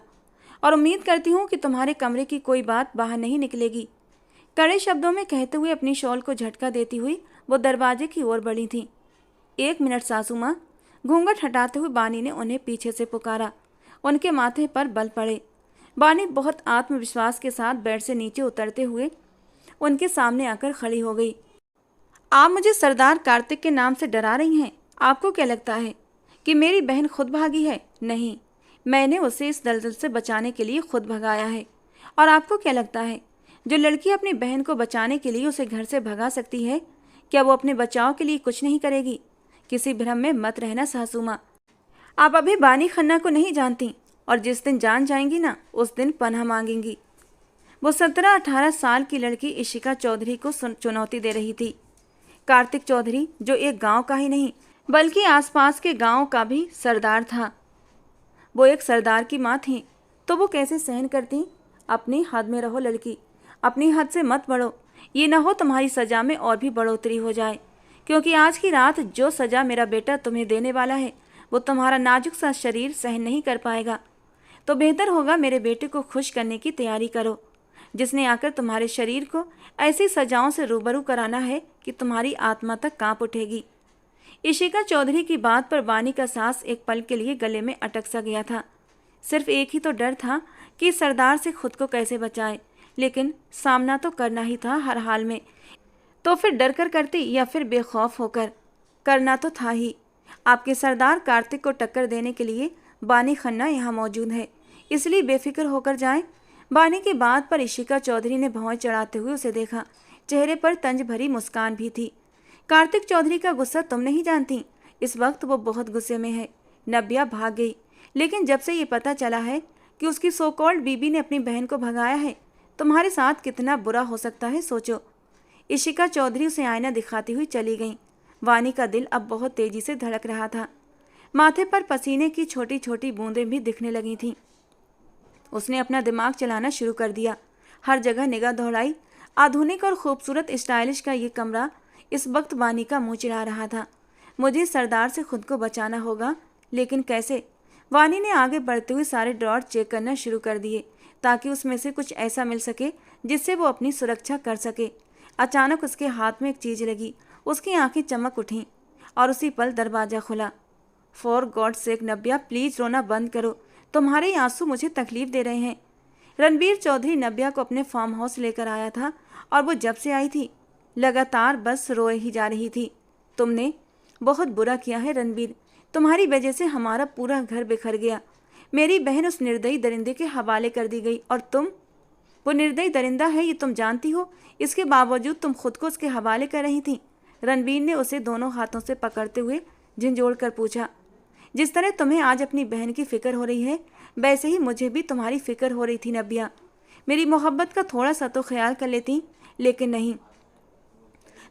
और उम्मीद करती हूँ कि तुम्हारे कमरे की कोई बात बाहर नहीं निकलेगी। कड़े शब्दों में कहते हुए अपनी शॉल को झटका देती हुई वो दरवाजे की ओर बढ़ी थी। 1 मिनट सासू माँ, घूंघट हटाते हुए बानी ने उन्हें पीछे से पुकारा। उनके माथे पर बल पड़े। बानी बहुत आत्मविश्वास के साथ बेड से नीचे उतरते हुए उनके सामने आकर खड़ी हो गई। आप मुझे सरदार कार्तिक के नाम से डरा रही हैं? आपको क्या लगता है कि मेरी बहन खुद भागी है? नहीं, मैंने उसे इस दलदल से बचाने के लिए खुद भगाया है। और आपको क्या लगता है, जो लड़की अपनी बहन को बचाने के लिए उसे घर से भगा सकती है, क्या वो अपने बचाव के लिए कुछ नहीं करेगी? किसी भ्रम में मत रहना सासू माँ। आप अभी बानी खन्ना को नहीं जानती, और जिस दिन जान जाएंगी ना, उस दिन पनाह मांगेंगी। वो 17-18 साल की लड़की इशिका चौधरी को चुनौती दे रही थी। कार्तिक चौधरी, जो एक गांव का ही नहीं बल्कि आसपास के गांव का भी सरदार था, वो एक सरदार की माँ थी, तो वो कैसे सहन करती? अपनी हद में रहो लड़की, अपनी हद से मत बढ़ो। ये ना हो तुम्हारी सज़ा में और भी बढ़ोतरी हो जाए, क्योंकि आज की रात जो सज़ा मेरा बेटा तुम्हें देने वाला है वो तुम्हारा नाजुक सा शरीर सहन नहीं कर पाएगा। तो बेहतर होगा मेरे बेटे को खुश करने की तैयारी करो, जिसने आकर तुम्हारे शरीर को ऐसी सजाओं से रूबरू कराना है कि तुम्हारी आत्मा तक कांप उठेगी। इशिका चौधरी की बात पर बानी का सांस एक पल के लिए गले में अटक सा गया था। सिर्फ एक ही तो डर था कि सरदार से खुद को कैसे बचाए, लेकिन सामना तो करना ही था हर हाल में। तो फिर डर कर करती या फिर बेखौफ होकर? करना तो था ही। आपके सरदार कार्तिक को टक्कर देने के लिए बानी खन्ना यहाँ मौजूद है, इसलिए बेफिक्र होकर जाएं। बानी की बात पर इशिका चौधरी ने भौं चढ़ाते हुए उसे देखा। चेहरे पर तंज भरी मुस्कान भी थी। कार्तिक चौधरी का गुस्सा तुम नहीं जानती। इस वक्त वो बहुत गुस्से में है। नव्या भाग गई, लेकिन जब से ये पता चला है कि उसकी सो कॉल्ड बीबी ने अपनी बहन को भगाया है, तुम्हारे साथ कितना बुरा हो सकता है सोचो। इशिका चौधरी उसे आईना दिखाती हुई चली गई। वानी का दिल अब बहुत तेजी से धड़क रहा था। माथे पर पसीने की छोटी छोटी बूंदें भी दिखने लगी थीं। उसने अपना दिमाग चलाना शुरू कर दिया। हर जगह निगाह दौड़ाई। आधुनिक और खूबसूरत स्टाइलिश का ये कमरा इस वक्त वानी का मुंह चिढ़ा रहा था। मुझे सरदार से खुद को बचाना होगा, लेकिन कैसे? वानी ने आगे बढ़ते हुए सारे ड्रॉर चेक करना शुरू कर दिए, ताकि उसमें से कुछ ऐसा मिल सके जिससे वो अपनी सुरक्षा कर सके। अचानक उसके हाथ में एक चीज़ लगी। उसकी आंखें चमक उठीं और उसी पल दरवाज़ा खुला। For God sake Navya, please रोना बंद करो। तुम्हारे ये आंसू मुझे तकलीफ दे रहे हैं। रणबीर चौधरी नब्या को अपने फार्म हाउस लेकर आया था और वो जब से आई थी लगातार बस रोए ही जा रही थी। तुमने बहुत बुरा किया है रणबीर, तुम्हारी वजह से हमारा पूरा घर बिखर गया। मेरी बहन उस निर्दयी दरिंदे के हवाले कर दी गई और तुम, वो निर्दयी दरिंदा है ये तुम जानती हो, इसके बावजूद तुम खुद को उसके हवाले कर रही थी। रणबीर ने उसे दोनों हाथों से पकड़ते हुए झंझोड़ कर पूछा। जिस तरह तुम्हें आज अपनी बहन की फिक्र हो रही है वैसे ही मुझे भी तुम्हारी फिक्र हो रही थी नब्या। मेरी मोहब्बत का थोड़ा सा तो ख्याल कर लेती, लेकिन नहीं।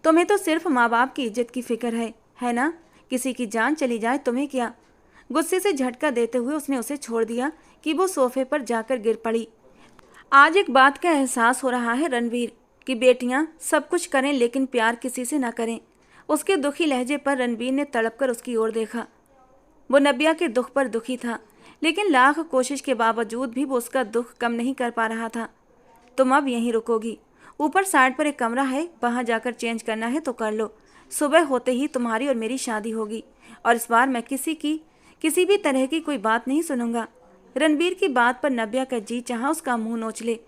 तुम्हें तो सिर्फ माँ बाप की इज्जत की फिक्र है ना? किसी की जान चली जाए तुम्हें क्या? गुस्से से झटका देते हुए उसने उसे छोड़ दिया कि वो सोफे पर जाकर गिर पड़ी। आज एक बात का एहसास हो रहा है रणबीर कि बेटियां सब कुछ करें लेकिन प्यार किसी से ना करें। उसके दुखी लहजे पर रणबीर ने तड़प कर उसकी ओर देखा। वो नब्या के दुख पर दुखी था, लेकिन लाख कोशिश के बावजूद भी वो उसका दुख कम नहीं कर पा रहा था। तुम अब यहीं रुकोगी? ऊपर साइड पर एक कमरा है, वहां जाकर चेंज करना है तो कर लो। सुबह होते ही तुम्हारी और मेरी शादी होगी और इस बार मैं किसी भी तरह की कोई बात नहीं सुनूंगा। रणबीर की बात पर नब्या का जी चाहा उसका मुंह नोच ले।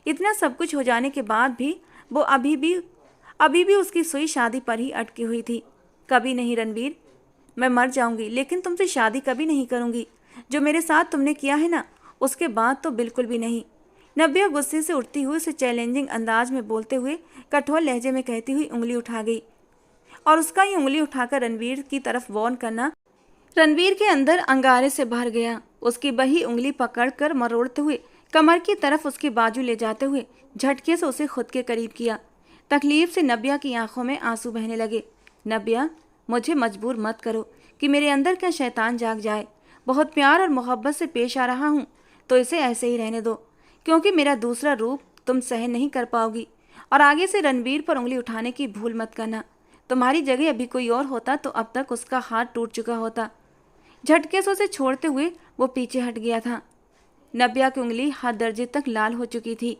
इतना सब कुछ हो जाने के बाद भी वो अभी भी उसकी सुई शादी पर ही अटकी हुई थी। कभी नहीं रणबीर, मैं मर जाऊंगी लेकिन तुमसे शादी कभी नहीं करूंगी। जो मेरे साथ तुमने किया है ना, उसके बाद तो बिल्कुल भी नहीं। नब्या गुस्से से उठती हुई उसे चैलेंजिंग अंदाज में बोलते हुए कठोर लहजे में कहती हुई उंगली उठा गई और उसका ये उंगली उठाकर रणबीर की तरफ वॉर्न करना रणबीर के अंदर अंगारे से भर गया। उसकी बही उंगली पकड़कर मरोड़ते हुए कमर की तरफ उसकी बाजू ले जाते हुए झटके से उसे खुद के करीब किया। तकलीफ से नब्या की आंखों में आंसू बहने लगे। नब्या, मुझे मजबूर मत करो कि मेरे अंदर का शैतान जाग जाए। बहुत प्यार और मोहब्बत से पेश आ रहा हूँ तो इसे ऐसे ही रहने दो, क्योंकि मेरा दूसरा रूप तुम सहन नहीं कर पाओगी। और आगे से रणबीर पर उंगली उठाने की भूल मत करना। तुम्हारी जगह अभी कोई और होता तो अब तक उसका हाथ टूट चुका होता। झटके से उसे छोड़ते हुए वो पीछे हट गया था। नब्या की उंगली हाथ दर्जे तक लाल हो चुकी थी।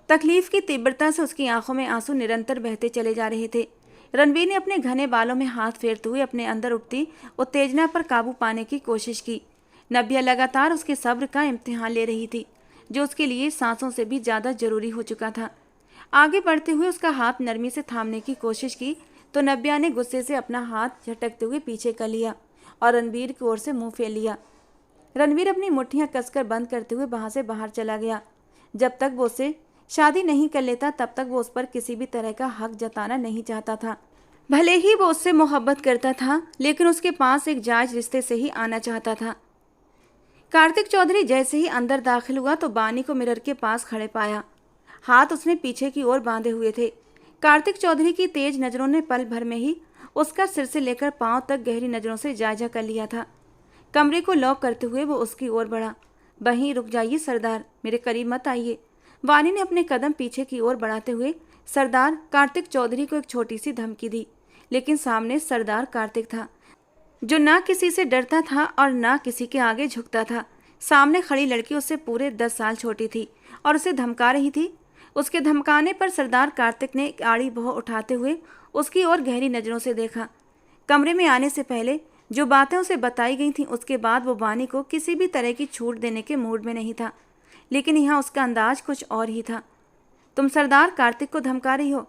तकलीफ की तीव्रता से उसकी आंखों में आंसू निरंतर बहते चले जा रहे थे। रणबीर ने अपने घने बालों में हाथ फेरते हुए अपने अंदर उठती उत्तेजना पर काबू पाने की कोशिश की। नब्या लगातार उसके सब्र का इम्तिहान ले रही थी, जो उसके लिए सांसों से भी ज़्यादा जरूरी हो चुका था। आगे बढ़ते हुए उसका हाथ नरमी से थामने की कोशिश की तो नब्या ने गुस्से से अपना हाथ झटकते हुए पीछे कर लिया और रणबीर की ओर से मुंह फेर लिया। रणबीर अपनी मुट्ठियां कसकर बंद करते हुए वहां से बाहर चला गया। जब तक वो उससे शादी नहीं कर लेता तब तक वो उस पर किसी भी तरह का हक जताना नहीं चाहता था। भले ही वो उससे मोहब्बत करता था, लेकिन उसके पास एक जायज रिश्ते से ही आना चाहता था। कार्तिक चौधरी जैसे ही अंदर दाखिल हुआ तो बानी को मिरर के पास खड़े पाया। हाथ उसने पीछे की ओर बांधे हुए थे। कार्तिक चौधरी की तेज नज़रों ने पल भर में ही उसका सिर से लेकर पांव तक गहरी नज़रों से जायजा कर लिया था। कमरे को लॉक करते हुए वो उसकी ओर बढ़ा। वहीं रुक जाइए सरदार, मेरे करीब मत आइए। वानी ने अपने कदम पीछे की ओर बढ़ाते हुए सरदार कार्तिक चौधरी को एक छोटी सी धमकी दी, लेकिन सामने सरदार कार्तिक था, जो ना किसी से डरता था और ना किसी के आगे झुकता था। सामने खड़ी लड़की उससे पूरे 10 साल छोटी थी और उसे धमका रही थी। उसके धमकाने पर सरदार कार्तिक ने एक आड़ी भौं उठाते हुए उसकी ओर गहरी नज़रों से देखा। कमरे में आने से पहले जो बातें उसे बताई गई थीं, उसके बाद वो वानी को किसी भी तरह की छूट देने के मूड में नहीं था, लेकिन यहाँ उसका अंदाज कुछ और ही था। तुम सरदार कार्तिक को धमका रही हो?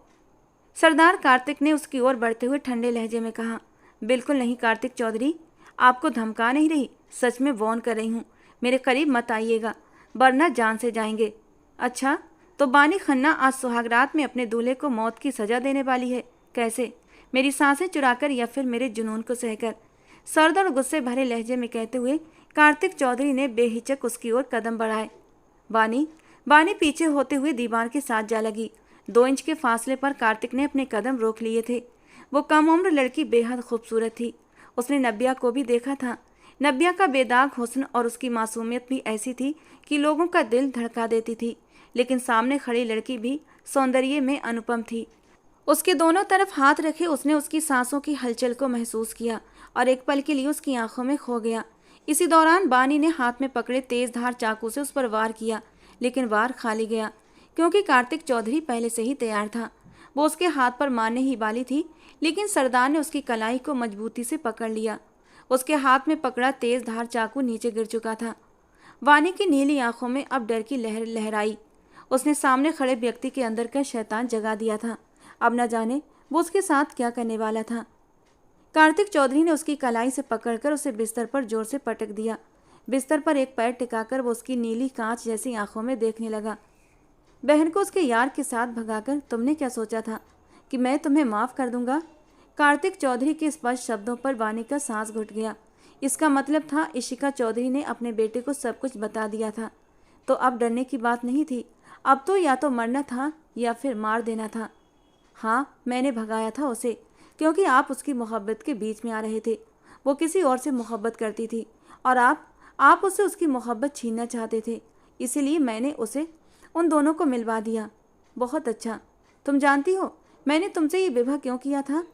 सरदार कार्तिक ने उसकी ओर बढ़ते हुए ठंडे लहजे में कहा। बिल्कुल नहीं कार्तिक चौधरी, आपको धमका नहीं रही, सच में वॉर्न कर रही हूँ। मेरे करीब मत आइएगा वरना जान से जाएंगे। अच्छा, तो बानी खन्ना आज सुहागरात में अपने दूल्हे को मौत की सजा देने वाली है? कैसे? मेरी सांसें चुराकर या फिर मेरे जुनून को सहकर? सर्द और गुस्से भरे लहजे में कहते हुए कार्तिक चौधरी ने बेहिचक उसकी ओर कदम बढ़ाए। बानी पीछे होते हुए दीवार के साथ जा लगी। 2 इंच के फासले पर कार्तिक ने अपने कदम रोक लिए थे। वो कम उम्र लड़की बेहद खूबसूरत थी। उसने नब्या को भी देखा था। नब्या का बेदाग हुस्न और उसकी मासूमियत भी ऐसी थी कि लोगों का दिल धड़का देती थी, लेकिन सामने खड़ी लड़की भी सौंदर्य में अनुपम थी। उसके दोनों तरफ हाथ रखे उसने उसकी सांसों की हलचल को महसूस किया और एक पल के लिए उसकी आंखों में खो गया। इसी दौरान बानी ने हाथ में पकड़े तेज धार चाकू से उस पर वार किया, लेकिन वार खाली गया, क्योंकि कार्तिक चौधरी पहले से ही तैयार था। वो उसके हाथ पर मारने ही वाली थी, लेकिन सरदार ने उसकी कलाई को मजबूती से पकड़ लिया। उसके हाथ में पकड़ा तेज धार चाकू नीचे गिर चुका था। वानी की नीली आंखों में अब डर की लहर लहराई। उसने सामने खड़े व्यक्ति के अंदर का शैतान जगा दिया था। अब न जाने वो उसके साथ क्या करने वाला था। कार्तिक चौधरी ने उसकी कलाई से पकड़कर उसे बिस्तर पर जोर से पटक दिया। बिस्तर पर एक पैर टिकाकर वो उसकी नीली कांच जैसी आंखों में देखने लगा। बहन को उसके यार के साथ भगाकर तुमने क्या सोचा था कि मैं तुम्हें माफ़ कर दूंगा? कार्तिक चौधरी के स्पष्ट शब्दों पर वानी का सांस घुट गया। इसका मतलब था इशिका चौधरी ने अपने बेटे को सब कुछ बता दिया था। तो अब डरने की बात नहीं थी। अब तो या तो मरना था या फिर मार देना था। हाँ, मैंने भगाया था उसे क्योंकि आप उसकी मोहब्बत के बीच में आ रहे थे। वो किसी और से मोहब्बत करती थी और आप उससे उसकी मोहब्बत छीनना चाहते थे। इसीलिए मैंने उसे उन दोनों को मिलवा दिया। बहुत अच्छा। तुम जानती हो मैंने तुमसे ये विवाह क्यों किया था?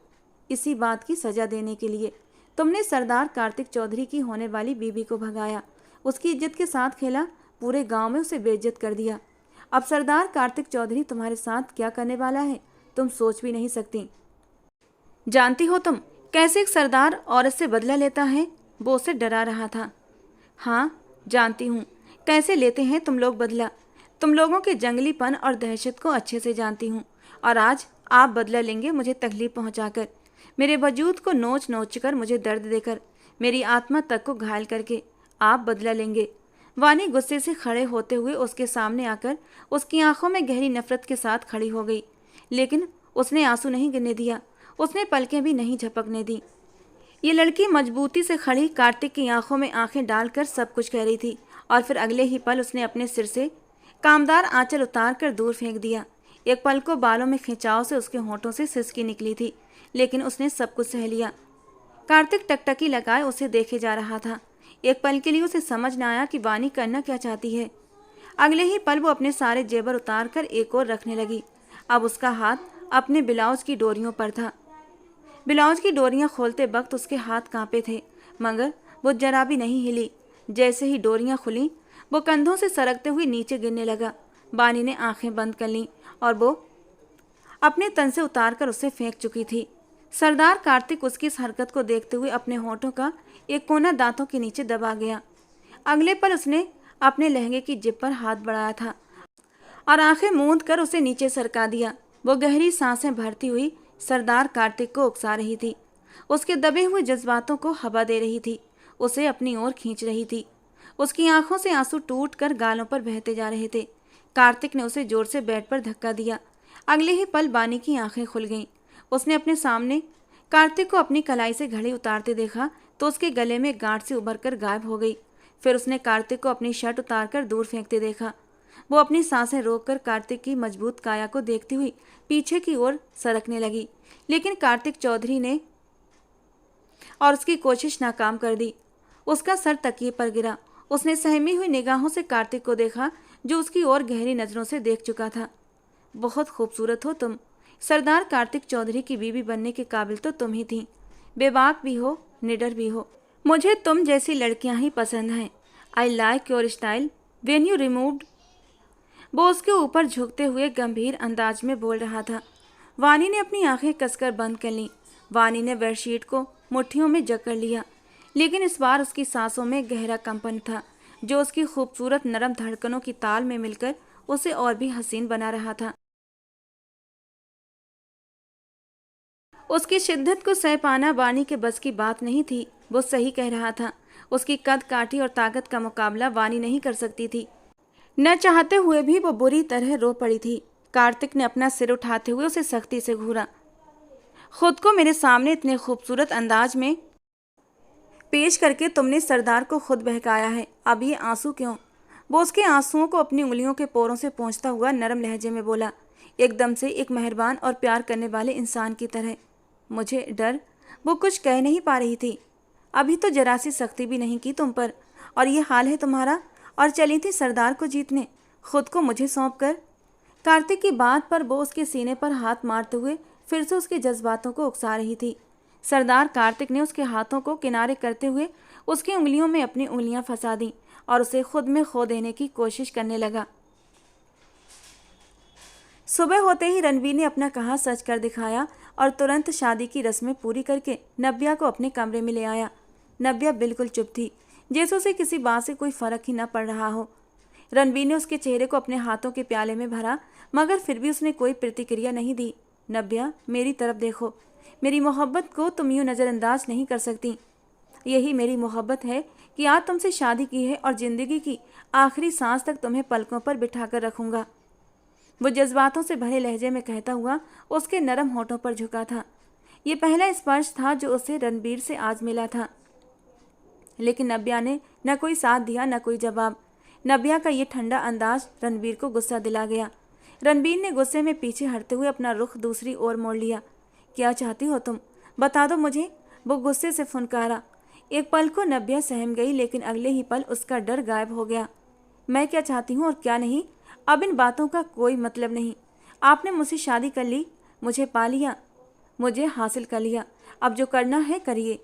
इसी बात की सज़ा देने के लिए। तुमने सरदार कार्तिक चौधरी की होने वाली बीवी को भगाया, उसकी इज्जत के साथ खेला, पूरे गांव में उसे बेइज्जत कर दिया। अब सरदार कार्तिक चौधरी तुम्हारे साथ क्या करने वाला है तुम सोच भी नहीं सकती। जानती हो तुम कैसे एक सरदार औरत से बदला लेता है? वो उसे डरा रहा था। हाँ जानती हूँ कैसे लेते हैं तुम लोग बदला। तुम लोगों के जंगलीपन और दहशत को अच्छे से जानती हूँ और आज आप बदला लेंगे मुझे तकलीफ पहुँचाकर, मेरे वजूद को नोच नोच कर, मुझे दर्द देकर, मेरी आत्मा तक को घायल करके आप बदला लेंगे। वानी गुस्से से खड़े होते हुए उसके सामने आकर उसकी आंखों में गहरी नफरत के साथ खड़ी हो गई, लेकिन उसने आंसू नहीं गिरने दिया। उसने पलकें भी नहीं झपकने दी। ये लड़की मजबूती से खड़ी कार्तिक की आंखों में आंखें डालकर सब कुछ कह रही थी और फिर अगले ही पल उसने अपने सिर से कामदार आंचल उतार कर दूर फेंक दिया। एक पल को बालों में खिंचाव से उसके होंठों से सिसकी निकली थी, लेकिन उसने सब कुछ सह लिया। कार्तिक टकटकी लगाए उसे देखे जा रहा था। एक पल के लिए उसे समझ न आया कि वानी करना क्या चाहती है। अगले ही पल वो अपने सारे जेवर उतार कर एक और रखने लगी। अब उसका हाथ अपने ब्लाउज की डोरियों पर था। ब्लाउज की डोरियां खोलते वक्त उसके हाथ कांपे थे, मगर वो जरा भी नहीं हिली। जैसे ही डोरियां खुली वो कंधों से सरकते हुए नीचे गिरने लगा। वानी ने आंखें बंद कर लीं और वो अपने तन से उतारकर उसे फेंक चुकी थी। सरदार कार्तिक उसकी इस हरकत को देखते हुए अपने होठों का एक कोना दांतों के नीचे दबा गया। अगले पल उसने अपने लहंगे की जिप पर हाथ बढ़ाया था और आंखें मूंद कर उसे नीचे सरका दिया। वो गहरी सांसें भरती हुई सरदार कार्तिक को उकसा रही थी, उसके दबे हुए जज्बातों को हवा दे रही थी, उसे अपनी ओर खींच रही थी। उसकी आंखों से आंसू टूट कर गालों पर बहते जा रहे थे। कार्तिक ने उसे जोर से बेड पर धक्का दिया। अगले ही पल वानी की आंखें खुल गईं। उसने अपने सामने कार्तिक को अपनी कलाई से घड़ी उतारते देखा तो उसके गले में गांठ से उभर कर गायब हो गई। फिर उसने कार्तिक को अपनी शर्ट उतारकर दूर फेंकते देखा। वो अपनी सांसें रोककर कार्तिक की मजबूत काया को देखती हुई पीछे की ओर सरकने लगी, लेकिन कार्तिक चौधरी ने और उसकी कोशिश नाकाम कर दी। उसका सर तकिए पर गिरा। उसने सहमी हुई निगाहों से कार्तिक को देखा, जो उसकी ओर गहरी नजरों से देख चुका था। बहुत खूबसूरत हो तुम। सरदार कार्तिक चौधरी की बीवी बनने के काबिल तो तुम ही थी। बेबाक भी हो, निडर भी हो। मुझे तुम जैसी लड़कियां ही पसंद हैं। I like your style when you removed. वो उसके ऊपर झुकते हुए गंभीर अंदाज में बोल रहा था। वानी ने अपनी आंखें कसकर बंद कर लीं। वानी ने बेडशीट को मुट्ठियों में जकड़ लिया, लेकिन इस बार उसकी सांसों में गहरा कंपन था, जो उसकी खूबसूरत नरम धड़कनों की ताल में मिलकर उसे और भी हसीन बना रहा था। उसकी शिद्दत को सह पाना वानी के बस की बात नहीं थी। वो सही कह रहा था। उसकी कद काठी और ताकत का मुकाबला वानी नहीं कर सकती थी। न चाहते हुए भी वो बुरी तरह रो पड़ी थी। कार्तिक ने अपना सिर उठाते हुए उसे सख्ती से घूरा। खुद को मेरे सामने इतने खूबसूरत अंदाज में पेश करके तुमने सरदार को खुद बहकाया है। अब ये आंसू क्यों? वो उसके आंसुओं को अपनी उंगलियों के पोरों से पोंछता हुआ नरम लहजे में बोला, एकदम से एक मेहरबान और प्यार करने वाले इंसान की तरह। मुझे डर। वो कुछ कह नहीं पा रही थी। अभी तो जरा सी सख्ती भी नहीं की तुम पर, और ये हाल है तुम्हारा। और चली थी सरदार को जीतने, खुद को मुझे सौंप कर। कार्तिक की बात पर वो उसके सीने पर हाथ मारते हुए फिर से उसके जज्बातों को उकसा रही थी। सरदार कार्तिक ने उसके हाथों को किनारे करते हुए उसकी उंगलियों में अपनी उंगलियां फंसा दी और उसे खुद में खो देने की कोशिश करने लगा। सुबह होते ही रणवीर ने अपना कहा सच कर दिखाया और तुरंत शादी की रस्में पूरी करके नव्या को अपने कमरे में ले आया। नव्या बिल्कुल चुप थी, जैसे उसे किसी बात से कोई फर्क ही न पड़ रहा हो। रणबीर ने उसके चेहरे को अपने हाथों के प्याले में भरा, मगर फिर भी उसने कोई प्रतिक्रिया नहीं दी। नव्या, मेरी तरफ देखो। मेरी मोहब्बत को तुम यूँ नज़रअंदाज नहीं कर सकती। यही मेरी मोहब्बत है कि आज तुमसे शादी की है और ज़िंदगी की आखिरी सांस तक तुम्हें पलकों पर बिठाकर रखूँगा। वो जज्बातों से भरे लहजे में कहता हुआ उसके नरम होठों पर झुका था। ये पहला स्पर्श था जो उसे रणबीर से आज मिला था। लेकिन नव्या ने न कोई साथ दिया न कोई जवाब। नव्या का ये ठंडा अंदाज रणबीर को गुस्सा दिला गया। रणबीर ने गुस्से में पीछे हटते हुए अपना रुख दूसरी ओर मोड़ लिया। क्या चाहती हो तुम? बता दो मुझे, वो गुस्से से फुनकारा। एक पल को नव्या सहम गई, लेकिन अगले ही पल उसका डर गायब हो गया। मैं क्या चाहती हूँ और क्या नहीं, अब इन बातों का कोई मतलब नहीं। आपने मुझसे शादी कर ली, मुझे पा लिया, मुझे हासिल कर लिया। अब जो करना है करिए।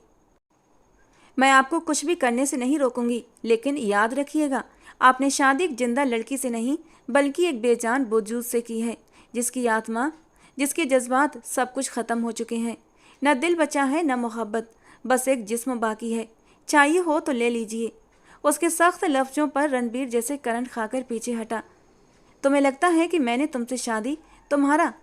मैं आपको कुछ भी करने से नहीं रोकूंगी, लेकिन याद रखिएगा, आपने शादी एक जिंदा लड़की से नहीं बल्कि एक बेजान वजूद से की है, जिसकी आत्मा, जिसके जज्बात सब कुछ खत्म हो चुके हैं। न दिल बचा है न मोहब्बत, बस एक जिस्म बाकी है। चाहिए हो तो ले लीजिए। उसके सख्त लफ्जों पर रणबीर जैसे करंट खाकर पीछे हटा। तुम्हें लगता है कि मैंने तुमसे शादी तुम्हारा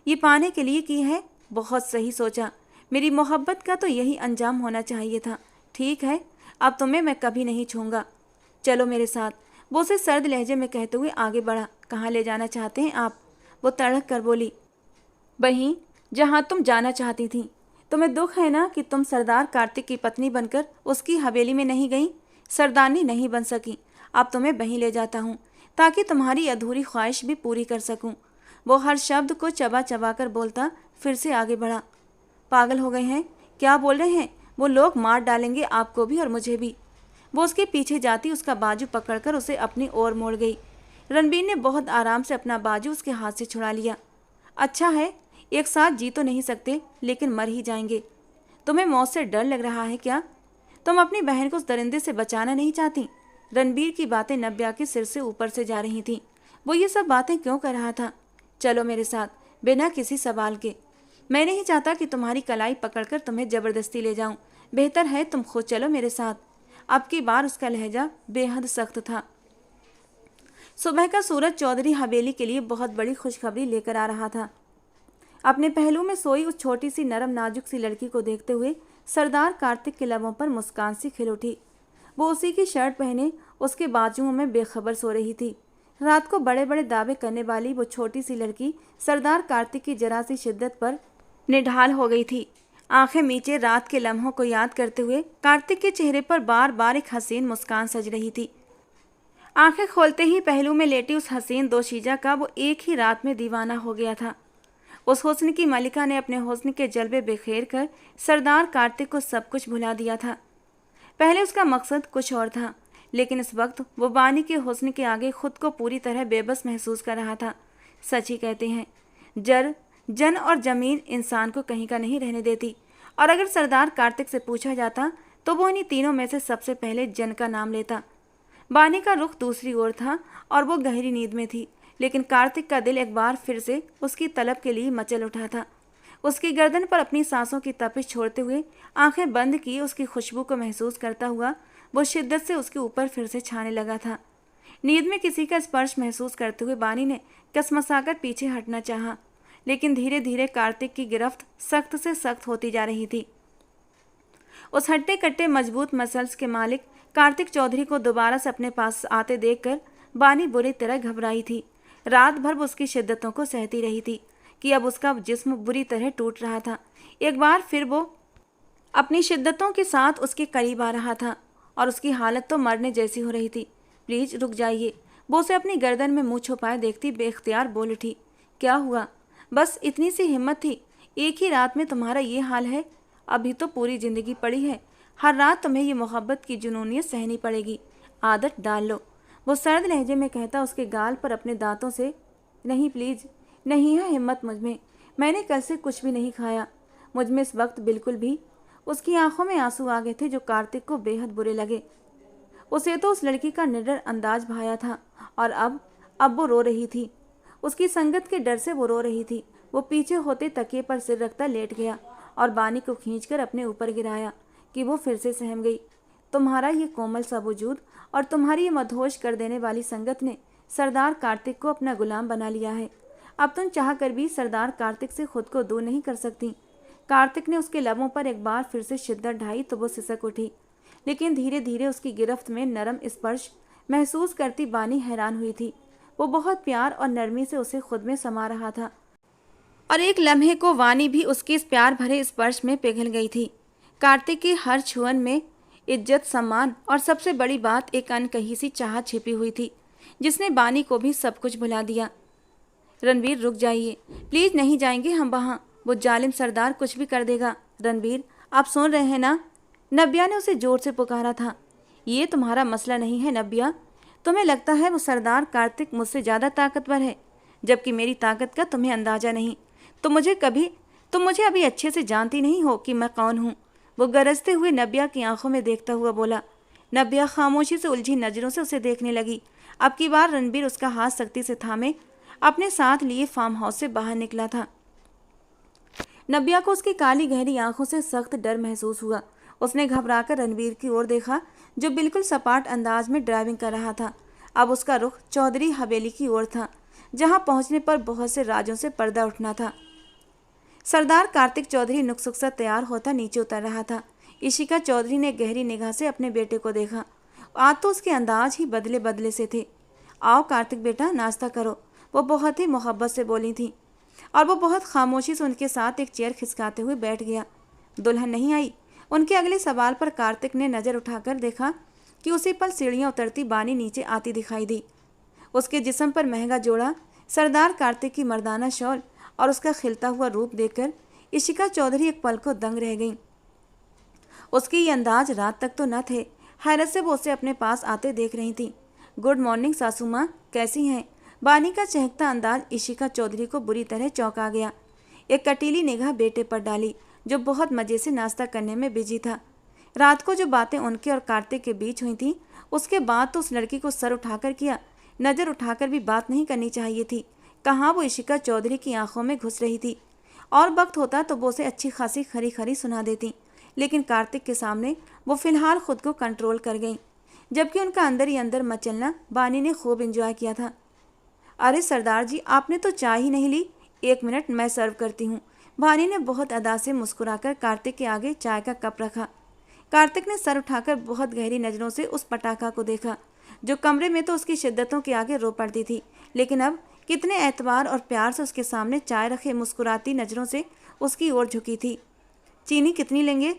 ये पाने के लिए की है? बहुत सही सोचा। मेरी मोहब्बत का तो यही अंजाम होना चाहिए था। ठीक है, अब तुम्हें मैं कभी नहीं छूँगा। चलो मेरे साथ, वो उसे सर्द लहजे में कहते हुए आगे बढ़ा। कहाँ ले जाना चाहते हैं आप? वो तड़क कर बोली। वहीं जहाँ तुम जाना चाहती थी। तुम्हें दुख है ना कि तुम सरदार कार्तिक की पत्नी बनकर उसकी हवेली में नहीं गई, सरदारनी नहीं बन सकी। अब तुम्हें वहीं ले जाता हूँ ताकि तुम्हारी अधूरी ख्वाहिश भी पूरी कर सकूँ। वो हर शब्द को चबा चबा कर बोलता फिर से आगे बढ़ा। पागल हो गए हैं? क्या बोल रहे हैं? वो लोग मार डालेंगे आपको भी और मुझे भी। वो उसके पीछे जाती उसका बाजू पकड़कर उसे अपनी ओर मोड़ गई। रणबीर ने बहुत आराम से अपना बाजू उसके हाथ से छुड़ा लिया। अच्छा है, एक साथ जी तो नहीं सकते, लेकिन मर ही जाएंगे। तुम्हें मौत से डर लग रहा है क्या? तुम अपनी बहन को उस दरिंदे से बचाना नहीं चाहती? रणबीर की बातें नव्या के सिर से ऊपर से जा रही थीं। वो ये सब बातें क्यों कर रहा था? चलो मेरे साथ, बिना किसी सवाल के। मैं नहीं चाहता कि तुम्हारी कलाई पकड़कर तुम्हें जबरदस्ती ले जाऊं। बेहतर है तुम खुद चलो मेरे साथ। अब की बार उसका लहजा बेहद सख्त था। सुबह का सूरज चौधरी हवेली के लिए बहुत बड़ी खुशखबरी लेकर आ रहा था। अपने पहलू में सोई उस छोटी सी नरम नाजुक सी लड़की को देखते हुए सरदार कार्तिक के लबों पर मुस्कान सी खिल उठी। वो उसी की शर्ट पहने उसके बाजुओं में बेखबर सो रही थी। रात को बड़े बड़े दावे करने वाली वो छोटी सी लड़की सरदार कार्तिक की जरा सी शिद्दत पर निढाल हो गई थी। आंखें मीचे रात के लम्हों को याद करते हुए कार्तिक के चेहरे पर बार बार एक हसीन मुस्कान सज रही थी। आंखें खोलते ही पहलू में लेटी उस हसीन दोशीजा का वो एक ही रात में दीवाना हो गया था। उस हुस्न की मलिका ने अपने हुस्न के जलवे बिखेर कर सरदार कार्तिक को सब कुछ भुला दिया था। पहले उसका मकसद कुछ और था, लेकिन इस वक्त वो बानी के हुस्न के आगे खुद को पूरी तरह बेबस महसूस कर रहा था। सच ही कहते हैं, जन और जमीन इंसान को कहीं का नहीं रहने देती, और अगर सरदार कार्तिक से पूछा जाता तो वो इन्हीं तीनों में से सबसे पहले जन का नाम लेता। बानी का रुख दूसरी ओर था और वो गहरी नींद में थी, लेकिन कार्तिक का दिल एक बार फिर से उसकी तलब के लिए मचल उठा था। उसकी गर्दन पर अपनी सांसों की तपिश छोड़ते हुए आंखें बंद किए उसकी खुशबू को महसूस करता हुआ वो शिद्दत से उसके ऊपर फिर से छाने लगा था। नींद में किसी का स्पर्श महसूस करते हुए बानी ने कसमसाकर पीछे हटना चाहा, लेकिन धीरे धीरे कार्तिक की गिरफ्त सख्त से सख्त होती जा रही थी। उस हट्टे कट्टे मजबूत मसल्स के मालिक कार्तिक चौधरी को दोबारा से अपने पास आते देखकर बानी बुरी तरह घबराई थी। रात भर वो उसकी शिद्दतों को सहती रही थी कि अब उसका जिस्म बुरी तरह टूट रहा था। एक बार फिर वो अपनी शिद्दतों के साथ उसके करीब आ रहा था और उसकी हालत तो मरने जैसी हो रही थी। प्लीज रुक जाइए, वो उसे अपनी गर्दन में मुंह छुपाए देखती बेख्तियार बोल उठी। क्या हुआ? बस इतनी सी हिम्मत थी? एक ही रात में तुम्हारा ये हाल है? अभी तो पूरी जिंदगी पड़ी है। हर रात तुम्हें ये मोहब्बत की जुनूनियत सहनी पड़ेगी। आदत डाल लो, वो सर्द लहजे में कहता उसके गाल पर अपने दांतों से। नहीं प्लीज, नहीं है हिम्मत मुझ में। मैंने कल से कुछ भी नहीं खाया। मुझ में इस वक्त बिल्कुल भी। उसकी आंखों में आंसू आ गए थे जो कार्तिक को बेहद बुरे लगे। उसे तो उस लड़की का निडर अंदाज भाया था और अब वो रो रही थी। उसकी संगत के डर से वो रो रही थी। वो पीछे होते तकिए पर सिर रखता लेट गया और बानी को खींचकर अपने ऊपर गिराया। कि वो फिर से सहम गई। तुम्हारा ये कोमल सा वजूद और तुम्हारी ये मदहोश कर देने वाली संगत ने सरदार कार्तिक को अपना गुलाम बना लिया है। अब तुम चाह कर भी सरदार कार्तिक से खुद को दूर नहीं कर सकती। कार्तिक ने उसके लबों पर एक बार फिर से शिद्दत ढाई तो वो सिसक उठी, लेकिन धीरे धीरे उसकी गिरफ्त में नरम स्पर्श महसूस करती बानी हैरान हुई थी। वो बहुत प्यार और नरमी से उसे खुद में समा रहा था और एक लम्हे को वानी भी उसके इस प्यार भरे स्पर्श में पिघल गई थी। कार्तिक के हर छुअन में इज्जत, सम्मान और सबसे बड़ी बात एक अनकही सी चाहत छिपी हुई थी, जिसने बानी को भी सब कुछ भुला दिया। रणबीर, रुक जाइए प्लीज, नहीं जाएंगे हम वहाँ। वो जालिम सरदार कुछ भी कर देगा। रणबीर, आप सुन रहे हैं ना? नब्या ने उसे जोर से पुकारा था। ये तुम्हारा मसला नहीं है नब्या। तुम्हें लगता है वो सरदार कार्तिक मुझसे ज़्यादा ताकतवर है, जबकि मेरी ताकत का तुम्हें अंदाजा नहीं। तुम मुझे अभी अच्छे से जानती नहीं हो कि मैं कौन हूँ। वो गरजते हुए नब्या की आंखों में देखता हुआ बोला। नब्या खामोशी से उलझी नजरों से उसे देखने लगी। अब की बार रणबीर उसका हाथ सख्ती से थामे अपने साथ लिए फार्म हाउस से बाहर निकला था। नब्या को उसकी काली गहरी आंखों से सख्त डर महसूस हुआ। उसने घबराकर रणबीर की ओर देखा, जो बिल्कुल सपाट अंदाज में ड्राइविंग कर रहा था। अब उसका रुख चौधरी हवेली की ओर था, जहां पहुंचने पर बहुत से राजों से पर्दा उठना था। सरदार कार्तिक चौधरी नुकसुक सा तैयार होता नीचे उतर रहा था। इशिका चौधरी ने गहरी निगाह से अपने बेटे को देखा। आज तो उसके अंदाज ही बदले बदले से थे। आओ कार्तिक बेटा, नाश्ता करो, वो बहुत ही मोहब्बत से बोली थी, और वो बहुत खामोशी से उनके साथ एक चेयर खिसकाते हुए बैठ गया। दुल्हन नहीं आई? उनके अगले सवाल पर कार्तिक ने नज़र उठाकर देखा कि उसी पल सीढ़ियाँ उतरती बानी नीचे आती दिखाई दी। उसके जिस्म पर महंगा जोड़ा, सरदार कार्तिक की मर्दाना शॉल और उसका खिलता हुआ रूप देखकर इशिका चौधरी एक पल को दंग रह गई। उसके ये अंदाज रात तक तो न थे। हैरत से वो उसे अपने पास आते देख रही थी। गुड मॉर्निंग सासू माँ, कैसी हैं? बानी का चहकता अंदाज इशिका चौधरी को बुरी तरह चौंका गया। एक कटीली निगाह बेटे पर डाली, जो बहुत मज़े से नाश्ता करने में बिजी था। रात को जो बातें उनके और कार्तिक के बीच हुई थी, उसके बाद तो उस लड़की को सर उठाकर किया, नज़र उठाकर भी बात नहीं करनी चाहिए थी। कहाँ वो इशिका चौधरी की आंखों में घुस रही थी। और वक्त होता तो वो उसे अच्छी खासी खरी खरी सुना देती, लेकिन कार्तिक के सामने वो फिलहाल खुद को कंट्रोल कर गई, जबकि उनका अंदर ही अंदर मचलना बानी ने खूब एंजॉय किया था। अरे सरदार जी, आपने तो चाय ही नहीं ली। 1 मिनट, मैं सर्व करती हूँ। बानी ने बहुत अदा से मुस्कुराकर कार्तिक के आगे चाय का कप रखा। कार्तिक ने सर उठाकर बहुत गहरी नज़रों से उस पटाखा को देखा, जो कमरे में तो उसकी शिद्दतों के आगे रो पड़ती थी, लेकिन अब कितने एतबार और प्यार से उसके सामने चाय रखे मुस्कुराती नज़रों से उसकी ओर झुकी थी। चीनी कितनी लेंगे?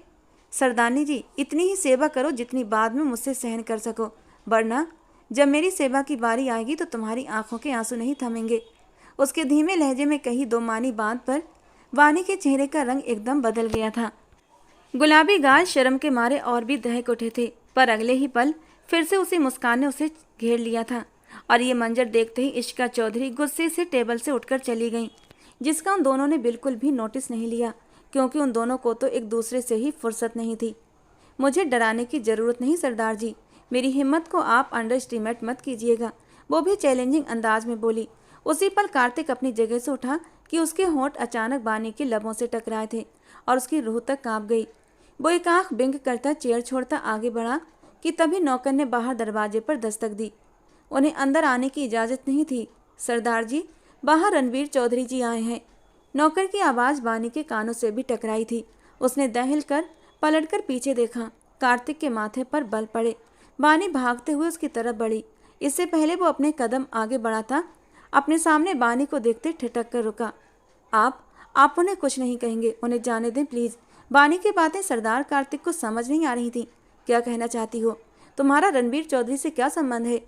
सरदारनी जी, इतनी ही सेवा करो जितनी बाद में मुझसे सहन कर सको, वरना जब मेरी सेवा की बारी आएगी तो तुम्हारी आंखों के आंसू नहीं थमेंगे। उसके धीमे लहजे में कही दो मानी बात पर वानी के चेहरे का रंग एकदम बदल गया था। गुलाबी गाल शर्म के मारे और भी दहक उठे थे, पर अगले ही पल फिर से उसी मुस्कान ने उसे घेर लिया था। और ये मंजर देखते ही इशिका चौधरी गुस्से से टेबल से उठकर चली गईं, जिसका उन दोनों ने बिल्कुल भी नोटिस नहीं लिया, क्योंकि उन दोनों को तो एक दूसरे से ही फुर्सत नहीं थी। मुझे डराने की ज़रूरत नहीं सरदार जी, मेरी हिम्मत को आप अंडर एस्टिमेट मत कीजिएगा, वो भी चैलेंजिंग अंदाज में बोली। उसी पल कार्तिक अपनी जगह से उठा कि उसके होंठ अचानक बानी के लबों से टकराए थे और उसकी रूह तक कांप गई। वो एक आंख बिंग करता चेयर छोड़ता आगे बढ़ा कि तभी नौकर ने बाहर दरवाजे पर दस्तक दी। उन्हें अंदर आने की इजाज़त नहीं थी। सरदार जी, बाहर रणबीर चौधरी जी आए हैं। नौकर की आवाज़ बानी के कानों से भी टकराई थी। उसने दहल कर पलटकर पीछे देखा। कार्तिक के माथे पर बल पड़े। बानी भागते हुए उसकी तरफ बढ़ी। इससे पहले वो अपने कदम आगे बढ़ाता अपने सामने बानी को देखते ठिठक कर रुका। आप उन्हें कुछ नहीं कहेंगे, उन्हें जाने दें प्लीज़। बानी की बातें सरदार कार्तिक को समझ नहीं आ रही थी। क्या कहना चाहती हो? तुम्हारा रणबीर चौधरी से क्या संबंध है?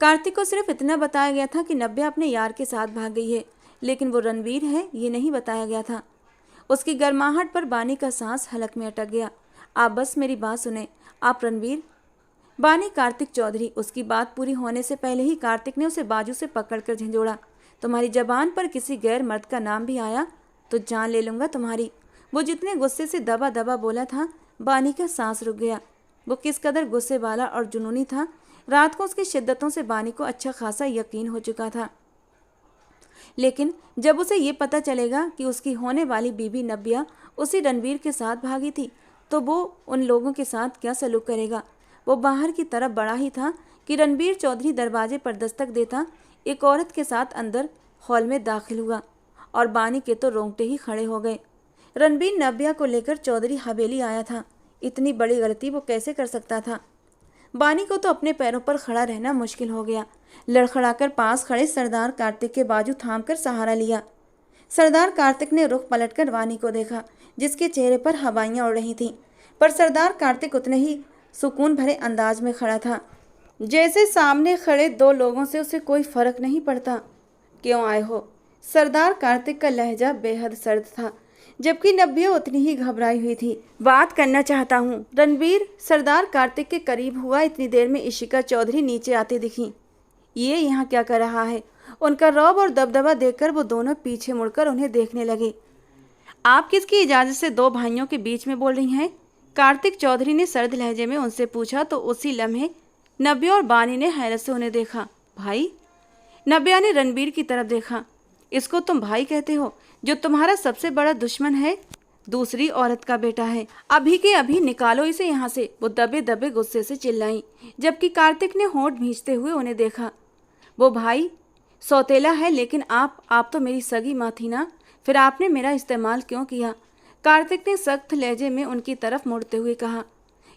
कार्तिक को सिर्फ इतना बताया गया था कि नब्या अपने यार के साथ भाग गई है, लेकिन वो रणबीर है ये नहीं बताया गया था। उसकी गर्माहट पर बानी का सांस हलक में अटक गया। आप बस मेरी बात सुने, आप रणबीर? बानी कार्तिक चौधरी। उसकी बात पूरी होने से पहले ही कार्तिक ने उसे बाजू से पकड़कर झंझोड़ा। तुम्हारी जबान पर किसी गैर मर्द का नाम भी आया तो जान ले लूँगा तुम्हारी। वो जितने गुस्से से दबा दबा बोला था, बानी का सांस रुक गया। वो किस कदर गुस्से वाला और जुनूनी था। रात को उसकी शिद्दतों से बानी को अच्छा खासा यकीन हो चुका था, लेकिन जब उसे ये पता चलेगा कि उसकी होने वाली बीबी नब्या उसी रणबीर के साथ भागी थी, तो वो उन लोगों के साथ क्या सलूक करेगा। वो बाहर की तरफ बढ़ा ही था कि रणबीर चौधरी दरवाजे पर दस्तक देता एक औरत के साथ अंदर हॉल में दाखिल हुआ और बानी के तो रोंगटे ही खड़े हो गए। रणबीर नव्या को लेकर चौधरी हवेली आया था। इतनी बड़ी गलती वो कैसे कर सकता था। बानी को तो अपने पैरों पर खड़ा रहना मुश्किल हो गया। लड़खड़ाकर पास खड़े सरदार कार्तिक के बाजू थामकर सहारा लिया। सरदार कार्तिक ने रुख पलटकर वानी को देखा, जिसके चेहरे पर हवाइयाँ उड़ रही थीं, पर सरदार कार्तिक उतने ही सुकून भरे अंदाज में खड़ा था, जैसे सामने खड़े दो लोगों से उसे कोई फर्क नहीं पड़ता। क्यों आए हो? सरदार कार्तिक का लहजा बेहद सर्द था, जबकि नव्या उतनी ही घबराई हुई थी। बात करना चाहता हूँ। रणबीर सरदार कार्तिक के करीब हुआ। इतनी देर में इशिका चौधरी नीचे आती दिखी। ये यहाँ क्या कर रहा है? उनका रौब और दबदबा देखकर वो दोनों पीछे मुड़कर उन्हें देखने लगे। आप किसकी इजाज़त से दो भाइयों के बीच में बोल रही हैं? कार्तिक चौधरी ने सर्द लहजे में उनसे पूछा तो उसी लम्हे नव्या और बानी ने हैरत से उन्हें देखा। भाई? नव्या ने रणबीर की तरफ देखा। इसको तुम भाई कहते हो, जो तुम्हारा सबसे बड़ा दुश्मन है, दूसरी औरत का बेटा है। अभी के अभी निकालो इसे यहाँ से, वो दबे दबे गुस्से से चिल्लाई, जबकि कार्तिक ने होंठ भींचते हुए उन्हें देखा। वो भाई सौतेला है, लेकिन आप तो मेरी सगी माँ थी ना, फिर आपने मेरा इस्तेमाल क्यों किया? कार्तिक ने सख्त लहजे में उनकी तरफ मुड़ते हुए कहा।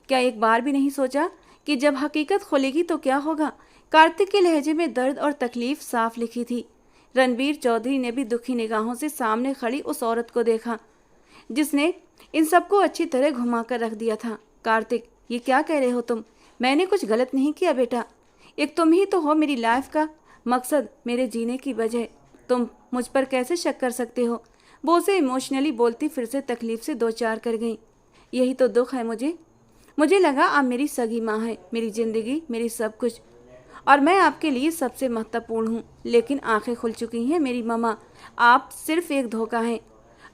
क्या एक बार भी नहीं सोचा कि जब हकीकत खुलेगी तो क्या होगा? कार्तिक के लहजे में दर्द और तकलीफ साफ लिखी थी। रणबीर चौधरी ने भी दुखी निगाहों से सामने खड़ी उस औरत को देखा, जिसने इन सबको अच्छी तरह घुमाकर रख दिया था। कार्तिक, ये क्या कह रहे हो तुम? मैंने कुछ गलत नहीं किया बेटा। एक तुम ही तो हो मेरी लाइफ का मकसद, मेरे जीने की वजह। तुम मुझ पर कैसे शक कर सकते हो? वो उसे इमोशनली बोलती फिर से तकलीफ से दो चार कर गई। यही तो दुख है मुझे लगा आप मेरी सगी माँ है, मेरी जिंदगी, मेरी सब कुछ, और मैं आपके लिए सबसे महत्वपूर्ण हूँ। लेकिन आंखें खुल चुकी हैं मेरी ममा, आप सिर्फ एक धोखा हैं।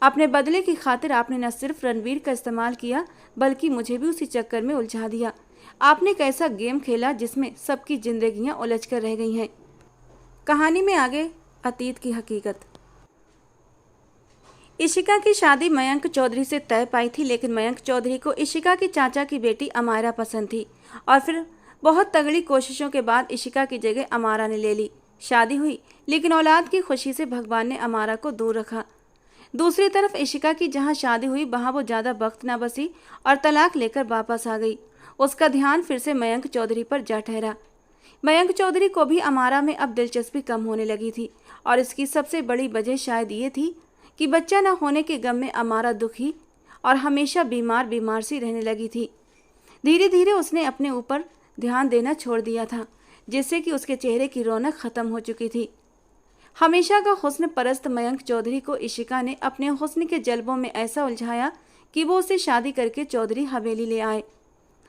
अपने बदले की खातिर आपने न सिर्फ रणबीर का इस्तेमाल किया, बल्कि मुझे भी उसी चक्कर में उलझा दिया। आपने एक ऐसा गेम खेला जिसमें सबकी जिंदगियां उलझ कर रह गई हैं। कहानी में आगे अतीत की हकीकत। इशिका की शादी मयंक चौधरी से तय पाई थी, लेकिन मयंक चौधरी को इशिका की चाचा की बेटी अमायरा पसंद थी, और फिर बहुत तगड़ी कोशिशों के बाद इशिका की जगह अमारा ने ले ली। शादी हुई, लेकिन औलाद की खुशी से भगवान ने अमारा को दूर रखा। दूसरी तरफ इशिका की जहां शादी हुई वहां वो ज़्यादा वक्त न बसी और तलाक लेकर वापस आ गई। उसका ध्यान फिर से मयंक चौधरी पर जा ठहरा। मयंक चौधरी को भी अमारा में अब दिलचस्पी कम होने लगी थी, और इसकी सबसे बड़ी वजह शायद ये थी कि बच्चा न होने के गम में अमारा दुखी और हमेशा बीमार सी रहने लगी थी। धीरे धीरे उसने अपने ऊपर ध्यान देना छोड़ दिया था, जिससे कि उसके चेहरे की रौनक खत्म हो चुकी थी। हमेशा का हुस्न परस्त मयंक चौधरी को इशिका ने अपने हुस्न के जल्बों में ऐसा उलझाया कि वो उसे शादी करके चौधरी हवेली ले आए।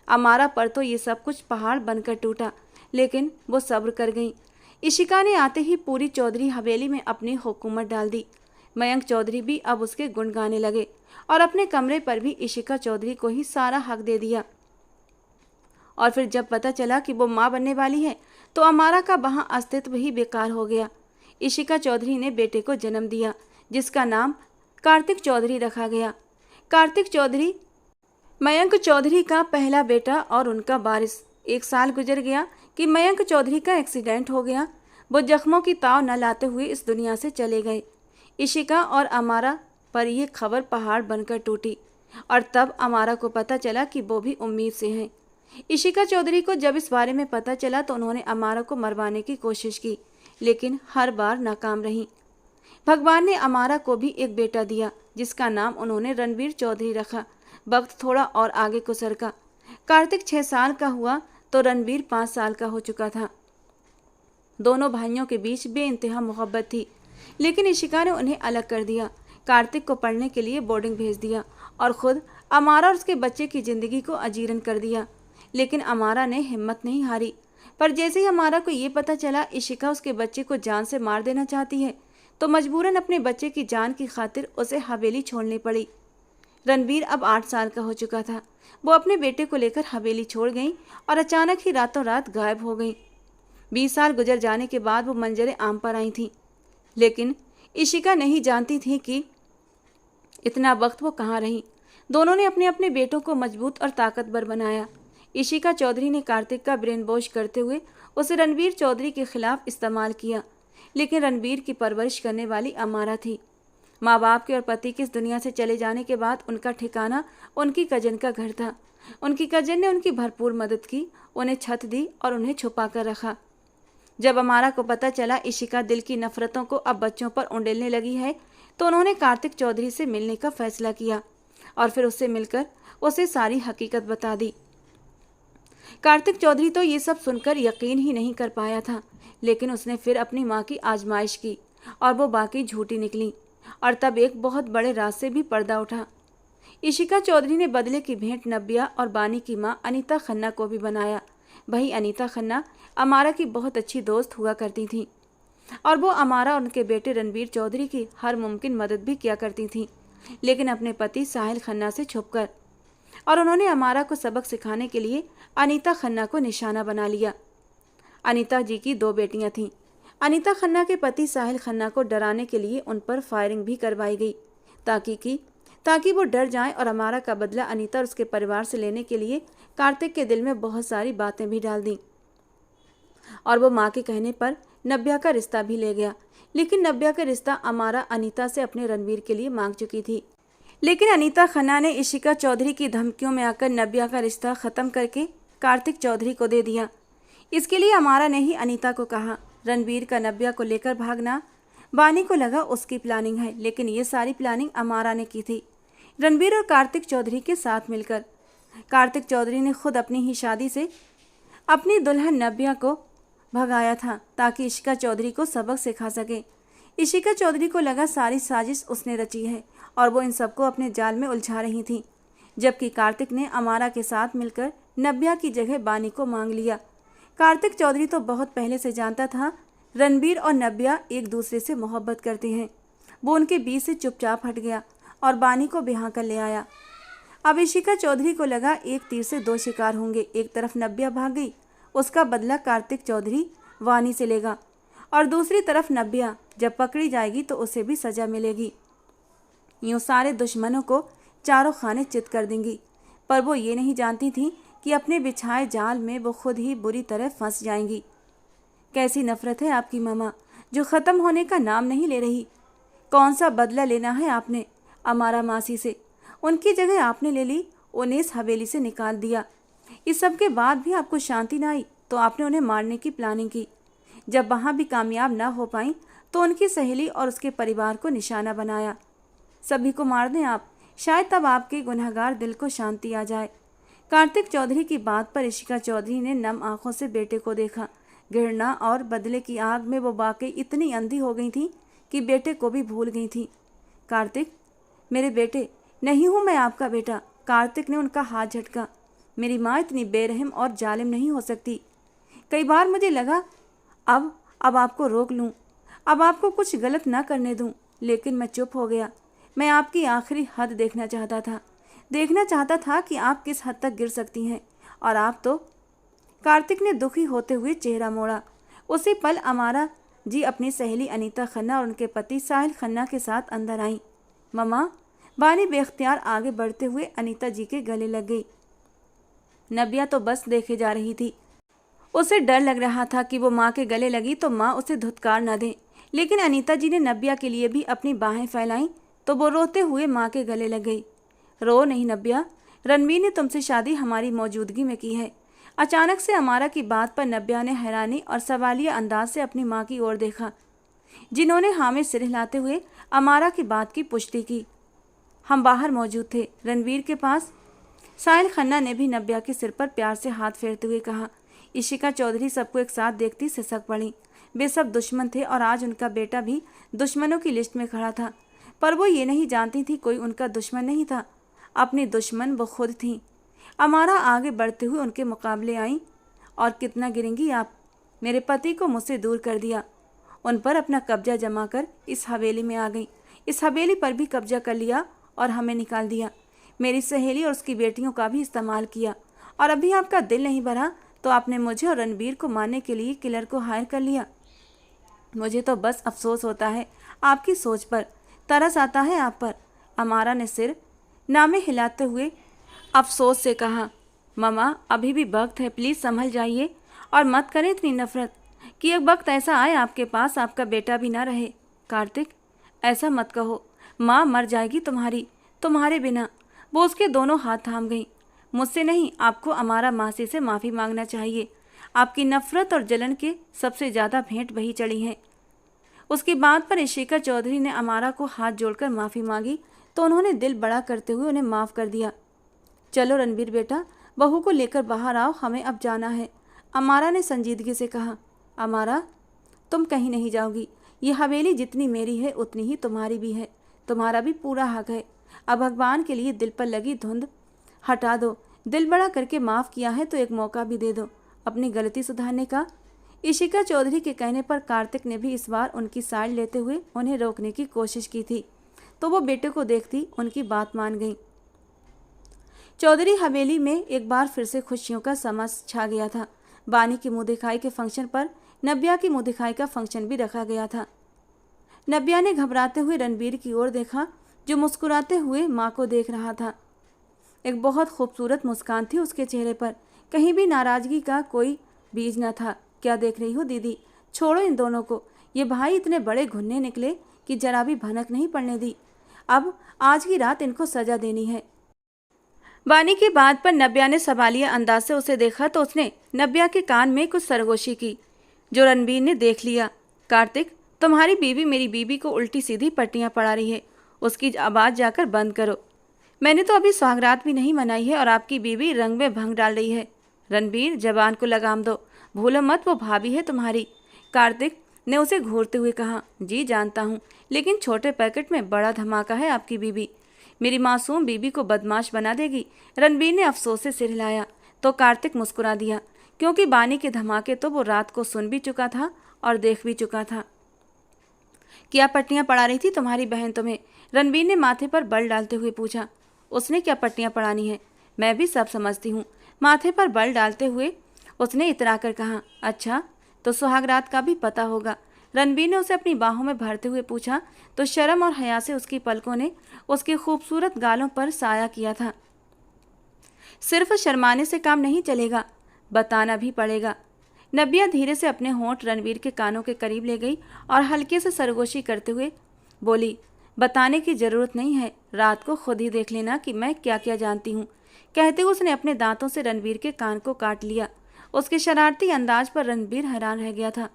अमारा पर तो ये सब कुछ पहाड़ बनकर टूटा, लेकिन वो सब्र कर गई। इशिका ने आते ही पूरी चौधरी हवेली में अपनी हुकूमत डाल दी। मयंक चौधरी भी अब उसके गुण गाने लगे, और अपने कमरे पर भी इशिका चौधरी को ही सारा हक दे दिया। और फिर जब पता चला कि वो माँ बनने वाली है, तो अमारा का वहाँ अस्तित्व ही बेकार हो गया। इशिका चौधरी ने बेटे को जन्म दिया, जिसका नाम कार्तिक चौधरी रखा गया। कार्तिक चौधरी मयंक चौधरी का पहला बेटा और उनका वारिस। 1 साल गुजर गया कि मयंक चौधरी का एक्सीडेंट हो गया। वो जख्मों की ताव न लाते हुए इस दुनिया से चले गए। इशिका और अमारा पर यह खबर पहाड़ बनकर टूटी, और तब अमारा को पता चला कि वो भी उम्मीद से हैं। इशिका चौधरी को जब इस बारे में पता चला तो उन्होंने अमारा को मरवाने की कोशिश की, लेकिन हर बार नाकाम रही। भगवान ने अमारा को भी एक बेटा दिया, जिसका नाम उन्होंने रणबीर चौधरी रखा। वक्त थोड़ा और आगे को सरका। कार्तिक 6 साल का हुआ तो रणबीर 5 साल का हो चुका था। दोनों भाइयों के बीच बेइंतहा मोहब्बत थी, लेकिन इशिका ने उन्हें अलग कर दिया। कार्तिक को पढ़ने के लिए बोर्डिंग भेज दिया, और खुद अमारा और उसके बच्चे की जिंदगी को अजीरन कर दिया। लेकिन अमारा ने हिम्मत नहीं हारी, पर जैसे ही अमारा को ये पता चला इशिका उसके बच्चे को जान से मार देना चाहती है, तो मजबूरन अपने बच्चे की जान की खातिर उसे हवेली छोड़नी पड़ी। रणबीर अब 8 साल का हो चुका था। वो अपने बेटे को लेकर हवेली छोड़ गई और अचानक ही रातों रात गायब हो गई। 20 साल गुजर जाने के बाद वो मंजरे आम पर आई थी, लेकिन इशिका नहीं जानती थी कि इतना वक्त वो कहाँ रही। दोनों ने अपने अपने बेटों को मजबूत और ताकतवर बनाया। इशिका चौधरी ने कार्तिक का ब्रेन वॉश करते हुए उसे रणवीर चौधरी के खिलाफ इस्तेमाल किया, लेकिन रणवीर की परवरिश करने वाली अमारा थी। माँ बाप के और पति के इस दुनिया से चले जाने के बाद उनका ठिकाना उनकी कजन का घर था। उनकी कजन ने उनकी भरपूर मदद की, उन्हें छत दी और उन्हें छुपा कर रखा। जब अमारा को पता चला इशिका दिल की नफरतों को अब बच्चों पर उंडेलने लगी है, तो उन्होंने कार्तिक चौधरी से मिलने का फैसला किया और फिर उससे मिलकर उसे सारी हकीकत बता दी। कार्तिक चौधरी तो ये सब सुनकर यकीन ही नहीं कर पाया था, लेकिन उसने फिर अपनी माँ की आजमाइश की और वो बाकी झूठी निकली। और तब एक बहुत बड़े राज से भी पर्दा उठा। इशिका चौधरी ने बदले की भेंट नब्या और बानी की माँ अनीता खन्ना को भी बनाया। वही अनीता खन्ना अमारा की बहुत अच्छी दोस्त हुआ करती थी और वो अमारा और उनके बेटे रणवीर चौधरी की हर मुमकिन मदद भी किया करती थी, लेकिन अपने पति साहिल खन्ना से छुपकर। और उन्होंने अमारा को सबक सिखाने के लिए अनीता खन्ना को निशाना बना लिया। अनीता जी की 2 बेटियां थीं। अनीता खन्ना के पति साहिल खन्ना को डराने के लिए उन पर फायरिंग भी करवाई गई ताकि वो डर जाएं और अमारा का बदला अनीता और उसके परिवार से लेने के लिए कार्तिक के दिल में बहुत सारी बातें भी डाल दी। और वो माँ के कहने पर नब्या का रिश्ता भी ले गया, लेकिन नब्या का रिश्ता अमारा अनीता से अपने रणवीर के लिए मांग चुकी थी। लेकिन अनीता खन्ना ने इशिका चौधरी की धमकियों में आकर नब्या का रिश्ता ख़त्म करके कार्तिक चौधरी को दे दिया। इसके लिए अमारा ने ही अनीता को कहा, रणवीर का नब्या को लेकर भागना बानी को लगा उसकी प्लानिंग है, लेकिन ये सारी प्लानिंग अमारा ने की थी, रणवीर और कार्तिक चौधरी के साथ मिलकर। कार्तिक चौधरी ने खुद अपनी ही शादी से अपनी दुल्हन नब्या को भगाया था ताकि इशिका चौधरी को सबक सिखा सके। इशिका चौधरी को लगा सारी साजिश उसने रची है और वो इन सबको अपने जाल में उलझा रही थी, जबकि कार्तिक ने अमारा के साथ मिलकर नब्या की जगह बानी को मांग लिया। कार्तिक चौधरी तो बहुत पहले से जानता था रणवीर और नब्या एक दूसरे से मोहब्बत करते हैं। वो उनके बीच से चुपचाप हट गया और बानी को ब्याह कर ले आया। अब इशिका चौधरी को लगा एक तीर से 2 शिकार होंगे। एक तरफ नब्या भाग गई, उसका बदला कार्तिक चौधरी वानी से लेगा, और दूसरी तरफ नब्या जब पकड़ी जाएगी तो उसे भी सजा मिलेगी। यूँ सारे दुश्मनों को चारों खाने चित कर देंगी। पर वो ये नहीं जानती थी कि अपने बिछाए जाल में वो खुद ही बुरी तरह फंस जाएंगी। कैसी नफरत है आपकी मामा, जो ख़त्म होने का नाम नहीं ले रही। कौन सा बदला लेना है आपने अमारा मासी से? उनकी जगह आपने ले ली, उन्हें इस हवेली से निकाल दिया। इस सब के बाद भी आपको शांति ना आई तो आपने उन्हें मारने की प्लानिंग की। जब वहाँ भी कामयाब ना हो पाई तो उनकी सहेली और उसके परिवार को निशाना बनाया। सभी को मार दें आप, शायद तब आपके गुनहगार दिल को शांति आ जाए। कार्तिक चौधरी की बात पर इशिका चौधरी ने नम आंखों से बेटे को देखा। घृणा और बदले की आग में वो वाकई इतनी अंधी हो गई थी कि बेटे को भी भूल गई थी। कार्तिक, मेरे बेटे, नहीं हूँ मैं आपका बेटा। कार्तिक ने उनका हाथ झटका। मेरी माँ इतनी बेरहम और जालिम नहीं हो सकती। कई बार मुझे लगा अब आपको रोक लूँ, अब आपको कुछ गलत ना करने दूँ, लेकिन मैं चुप हो गया। मैं आपकी आखिरी हद देखना चाहता था कि आप किस हद तक गिर सकती हैं, और आप तो। कार्तिक ने दुखी होते हुए चेहरा मोड़ा। उसी पल अमारा जी अपनी सहेली अनीता खन्ना और उनके पति साहिल खन्ना के साथ अंदर आई। ममा, बानी बेख्तियार आगे बढ़ते हुए अनीता जी के गले लग गई। नब्या तो बस देखे जा रही थी। उसे डर लग रहा था कि वो माँ के गले लगी तो माँ उसे धुतकार न दे, लेकिन अनीता जी ने नब्या के लिए भी अपनी बाहें फैलाईं तो वो रोते हुए माँ के गले लग गई। रो नहीं नब्या, रणवीर ने तुमसे शादी हमारी मौजूदगी में की है। अचानक से अमारा की बात पर नब्या ने हैरानी और सवालिया अंदाज से अपनी माँ की ओर देखा, जिन्होंने हाँ में सिर हिलाते हुए अमारा की बात की पुष्टि की। हम बाहर मौजूद थे, रणवीर के पास। साहिल खन्ना ने भी नब्या के सिर पर प्यार से हाथ फेरते हुए कहा। इशिका चौधरी सबको एक साथ देखती सिसक पड़ी। वे सब दुश्मन थे और आज उनका बेटा भी दुश्मनों की लिस्ट में खड़ा था, पर वो ये नहीं जानती थी कोई उनका दुश्मन नहीं था। अपनी दुश्मन वो खुद थी। अमारा आगे बढ़ते हुए उनके मुकाबले आई। और कितना गिरेंगी आप? मेरे पति को मुझसे दूर कर दिया, उन पर अपना कब्जा जमा कर इस हवेली में आ गई। इस हवेली पर भी कब्जा कर लिया और हमें निकाल दिया। मेरी सहेली और उसकी बेटियों का भी इस्तेमाल किया, और अभी आपका दिल नहीं भरा तो आपने मुझे और रणवीर को मारने के लिए किलर को हायर कर लिया। मुझे तो बस अफसोस होता है आपकी सोच पर, तरस आता है आप पर। अमारा ने सिर नामे हिलाते हुए अफसोस से कहा, मामा अभी भी वक्त है, प्लीज़ संभल जाइए और मत करें इतनी नफरत कि एक वक्त ऐसा आए आपके पास आपका बेटा भी ना रहे। कार्तिक, ऐसा मत कहो, माँ मर जाएगी तुम्हारे बिना। वो उसके दोनों हाथ थाम गई। मुझसे नहीं, आपको अमारा मासी से माफ़ी मांगना चाहिए। आपकी नफरत और जलन के सबसे ज़्यादा भेंट वही चढ़ी हैं। उसकी बात पर इशिका चौधरी ने अमारा को हाथ जोड़कर माफ़ी मांगी तो उन्होंने दिल बड़ा करते हुए उन्हें माफ़ कर दिया। चलो रणबीर बेटा, बहू को लेकर बाहर आओ, हमें अब जाना है, अमारा ने संजीदगी से कहा। अमारा, तुम कहीं नहीं जाओगी। ये हवेली जितनी मेरी है उतनी ही तुम्हारी भी है, तुम्हारा भी पूरा हक है। अब भगवान के लिए दिल पर लगी धुंध हटा दो, दिल बड़ा करके माफ़ किया है तो एक मौका भी दे दो अपनी गलती सुधारने का। इशिका चौधरी के कहने पर कार्तिक ने भी इस बार उनकी साइड लेते हुए उन्हें रोकने की कोशिश की थी, तो वो बेटे को देखती उनकी बात मान गई। चौधरी हवेली में एक बार फिर से खुशियों का समा छा गया था। बानी की मुँह दिखाई के फंक्शन पर नब्या की मुँह दिखाई का फंक्शन भी रखा गया था। नब्या ने घबराते हुए रणबीर की ओर देखा, जो मुस्कुराते हुए माँ को देख रहा था। एक बहुत खूबसूरत मुस्कान थी उसके चेहरे पर, कहीं भी नाराजगी का कोई बीज न था। क्या देख रही हो दीदी, छोड़ो इन दोनों को। ये भाई इतने बड़े घुन्ने निकले कि जरा भी भनक नहीं पड़ने दी। अब आज की रात इनको सजा देनी है। बानी की बात पर नब्या ने सवालिया अंदाज से उसे देखा तो उसने नब्या के कान में कुछ सरगोशी की, जो रणबीर ने देख लिया। कार्तिक, तुम्हारी बीवी मेरी बीवी को उल्टी सीधी पट्टियां पड़ा रही है, उसकी आवाज़ जाकर बंद करो। मैंने तो अभी सुहागरात भी नहीं मनाई है और आपकी बीवी रंग में भंग डाल रही है। रणबीर, जबान को लगाम दो, भूलो मत वो भाभी है तुम्हारी। कार्तिक ने उसे घूरते हुए कहा। जी जानता हूँ, लेकिन छोटे पैकेट में बड़ा धमाका है आपकी बीवी। मेरी मासूम बीबी को बदमाश बना देगी। रणबीर ने अफसोस से सिर हिलाया तो कार्तिक मुस्कुरा दिया, क्योंकि बानी के धमाके तो वो रात को सुन भी चुका था और देख भी चुका था। क्या पट्टियां पड़ा रही थी तुम्हारी बहन तुम्हें? रणबीर ने माथे पर बल डालते हुए पूछा। उसने क्या पट्टियां पड़ानी है, मैं भी सब समझती हूँ। माथे पर बल डालते हुए उसने इतरा कर कहा। अच्छा, तो सुहागरात का भी पता होगा? रणबीर ने उसे अपनी बाहों में भरते हुए पूछा तो शर्म और हया से उसकी पलकों ने उसके खूबसूरत गालों पर साया किया था। सिर्फ शर्माने से काम नहीं चलेगा, बताना भी पड़ेगा। नब्या धीरे से अपने होंठ रणबीर के कानों के करीब ले गई और हल्के से सरगोशी करते हुए बोली, बताने की ज़रूरत नहीं है, रात को खुद ही देख लेना कि मैं क्या क्या जानती हूँ। कहते हुए उसने अपने दांतों से रणबीर के कान को काट लिया। उसके शरारती अंदाज पर रणबीर हैरान रह गया था।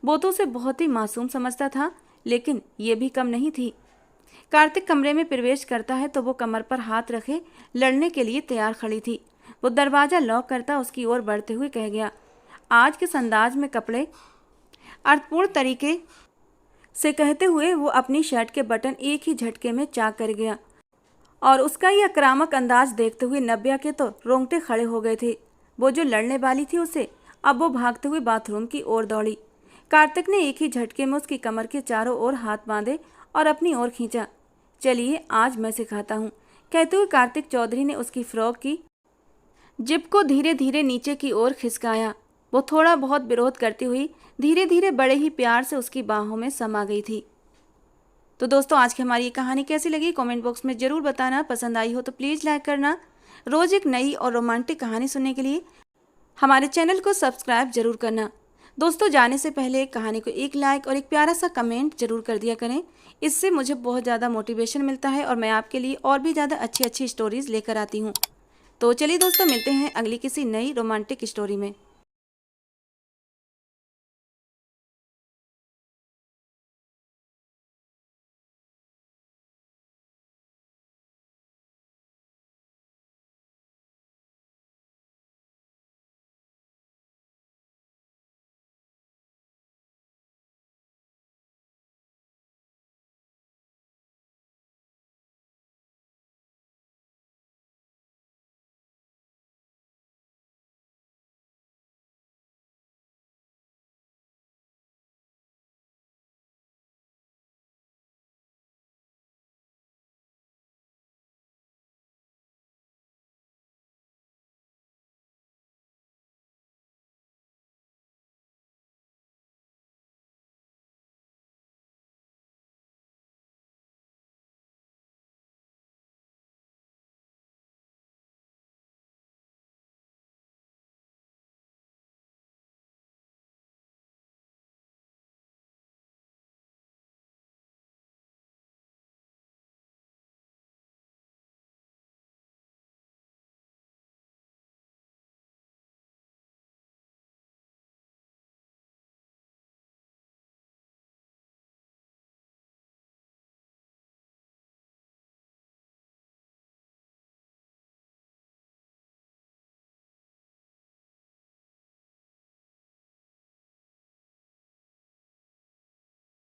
वो तो उसे बहुत ही मासूम समझता था, लेकिन ये भी कम नहीं थी। कार्तिक कमरे में प्रवेश करता है तो वो कमर पर हाथ रखे लड़ने के लिए तैयार खड़ी थी। वो दरवाज़ा लॉक करता उसकी ओर बढ़ते हुए कह गया। आज किस अंदाज में कपड़े, अर्थपूर्ण तरीके से कहते हुए वो अपनी शर्ट के बटन एक ही झटके में चाक कर गया और उसका ये आक्रामक अंदाज देखते हुए नब्या के तो रोंगटे खड़े हो गए थे। वो जो लड़ने वाली थी उसे अब वो भागते हुए बाथरूम की ओर दौड़ी। कार्तिक ने एक ही झटके में उसकी कमर के चारों ओर हाथ बांधे और अपनी ओर खींचा। चलिए आज मैं सिखाता हूँ, कहते हुए कार्तिक चौधरी ने उसकी फ्रॉक की जिप को धीरे धीरे नीचे की ओर खिसकाया। वो थोड़ा बहुत विरोध करती हुई धीरे धीरे बड़े ही प्यार से उसकी बाहों में समा गई थी। तो दोस्तों, आज की हमारी ये कहानी कैसी लगी कमेंट बॉक्स में ज़रूर बताना। पसंद आई हो तो प्लीज़ लाइक करना। रोज़ एक नई और रोमांटिक कहानी सुनने के लिए हमारे चैनल को सब्सक्राइब जरूर करना। दोस्तों, जाने से पहले कहानी को एक लाइक और एक प्यारा सा कमेंट जरूर कर दिया करें। इससे मुझे बहुत ज़्यादा मोटिवेशन मिलता है और मैं आपके लिए और भी ज़्यादा अच्छी अच्छी स्टोरीज़ लेकर आती हूँ। तो चलिए दोस्तों, मिलते हैं अगली किसी नई रोमांटिक स्टोरी में।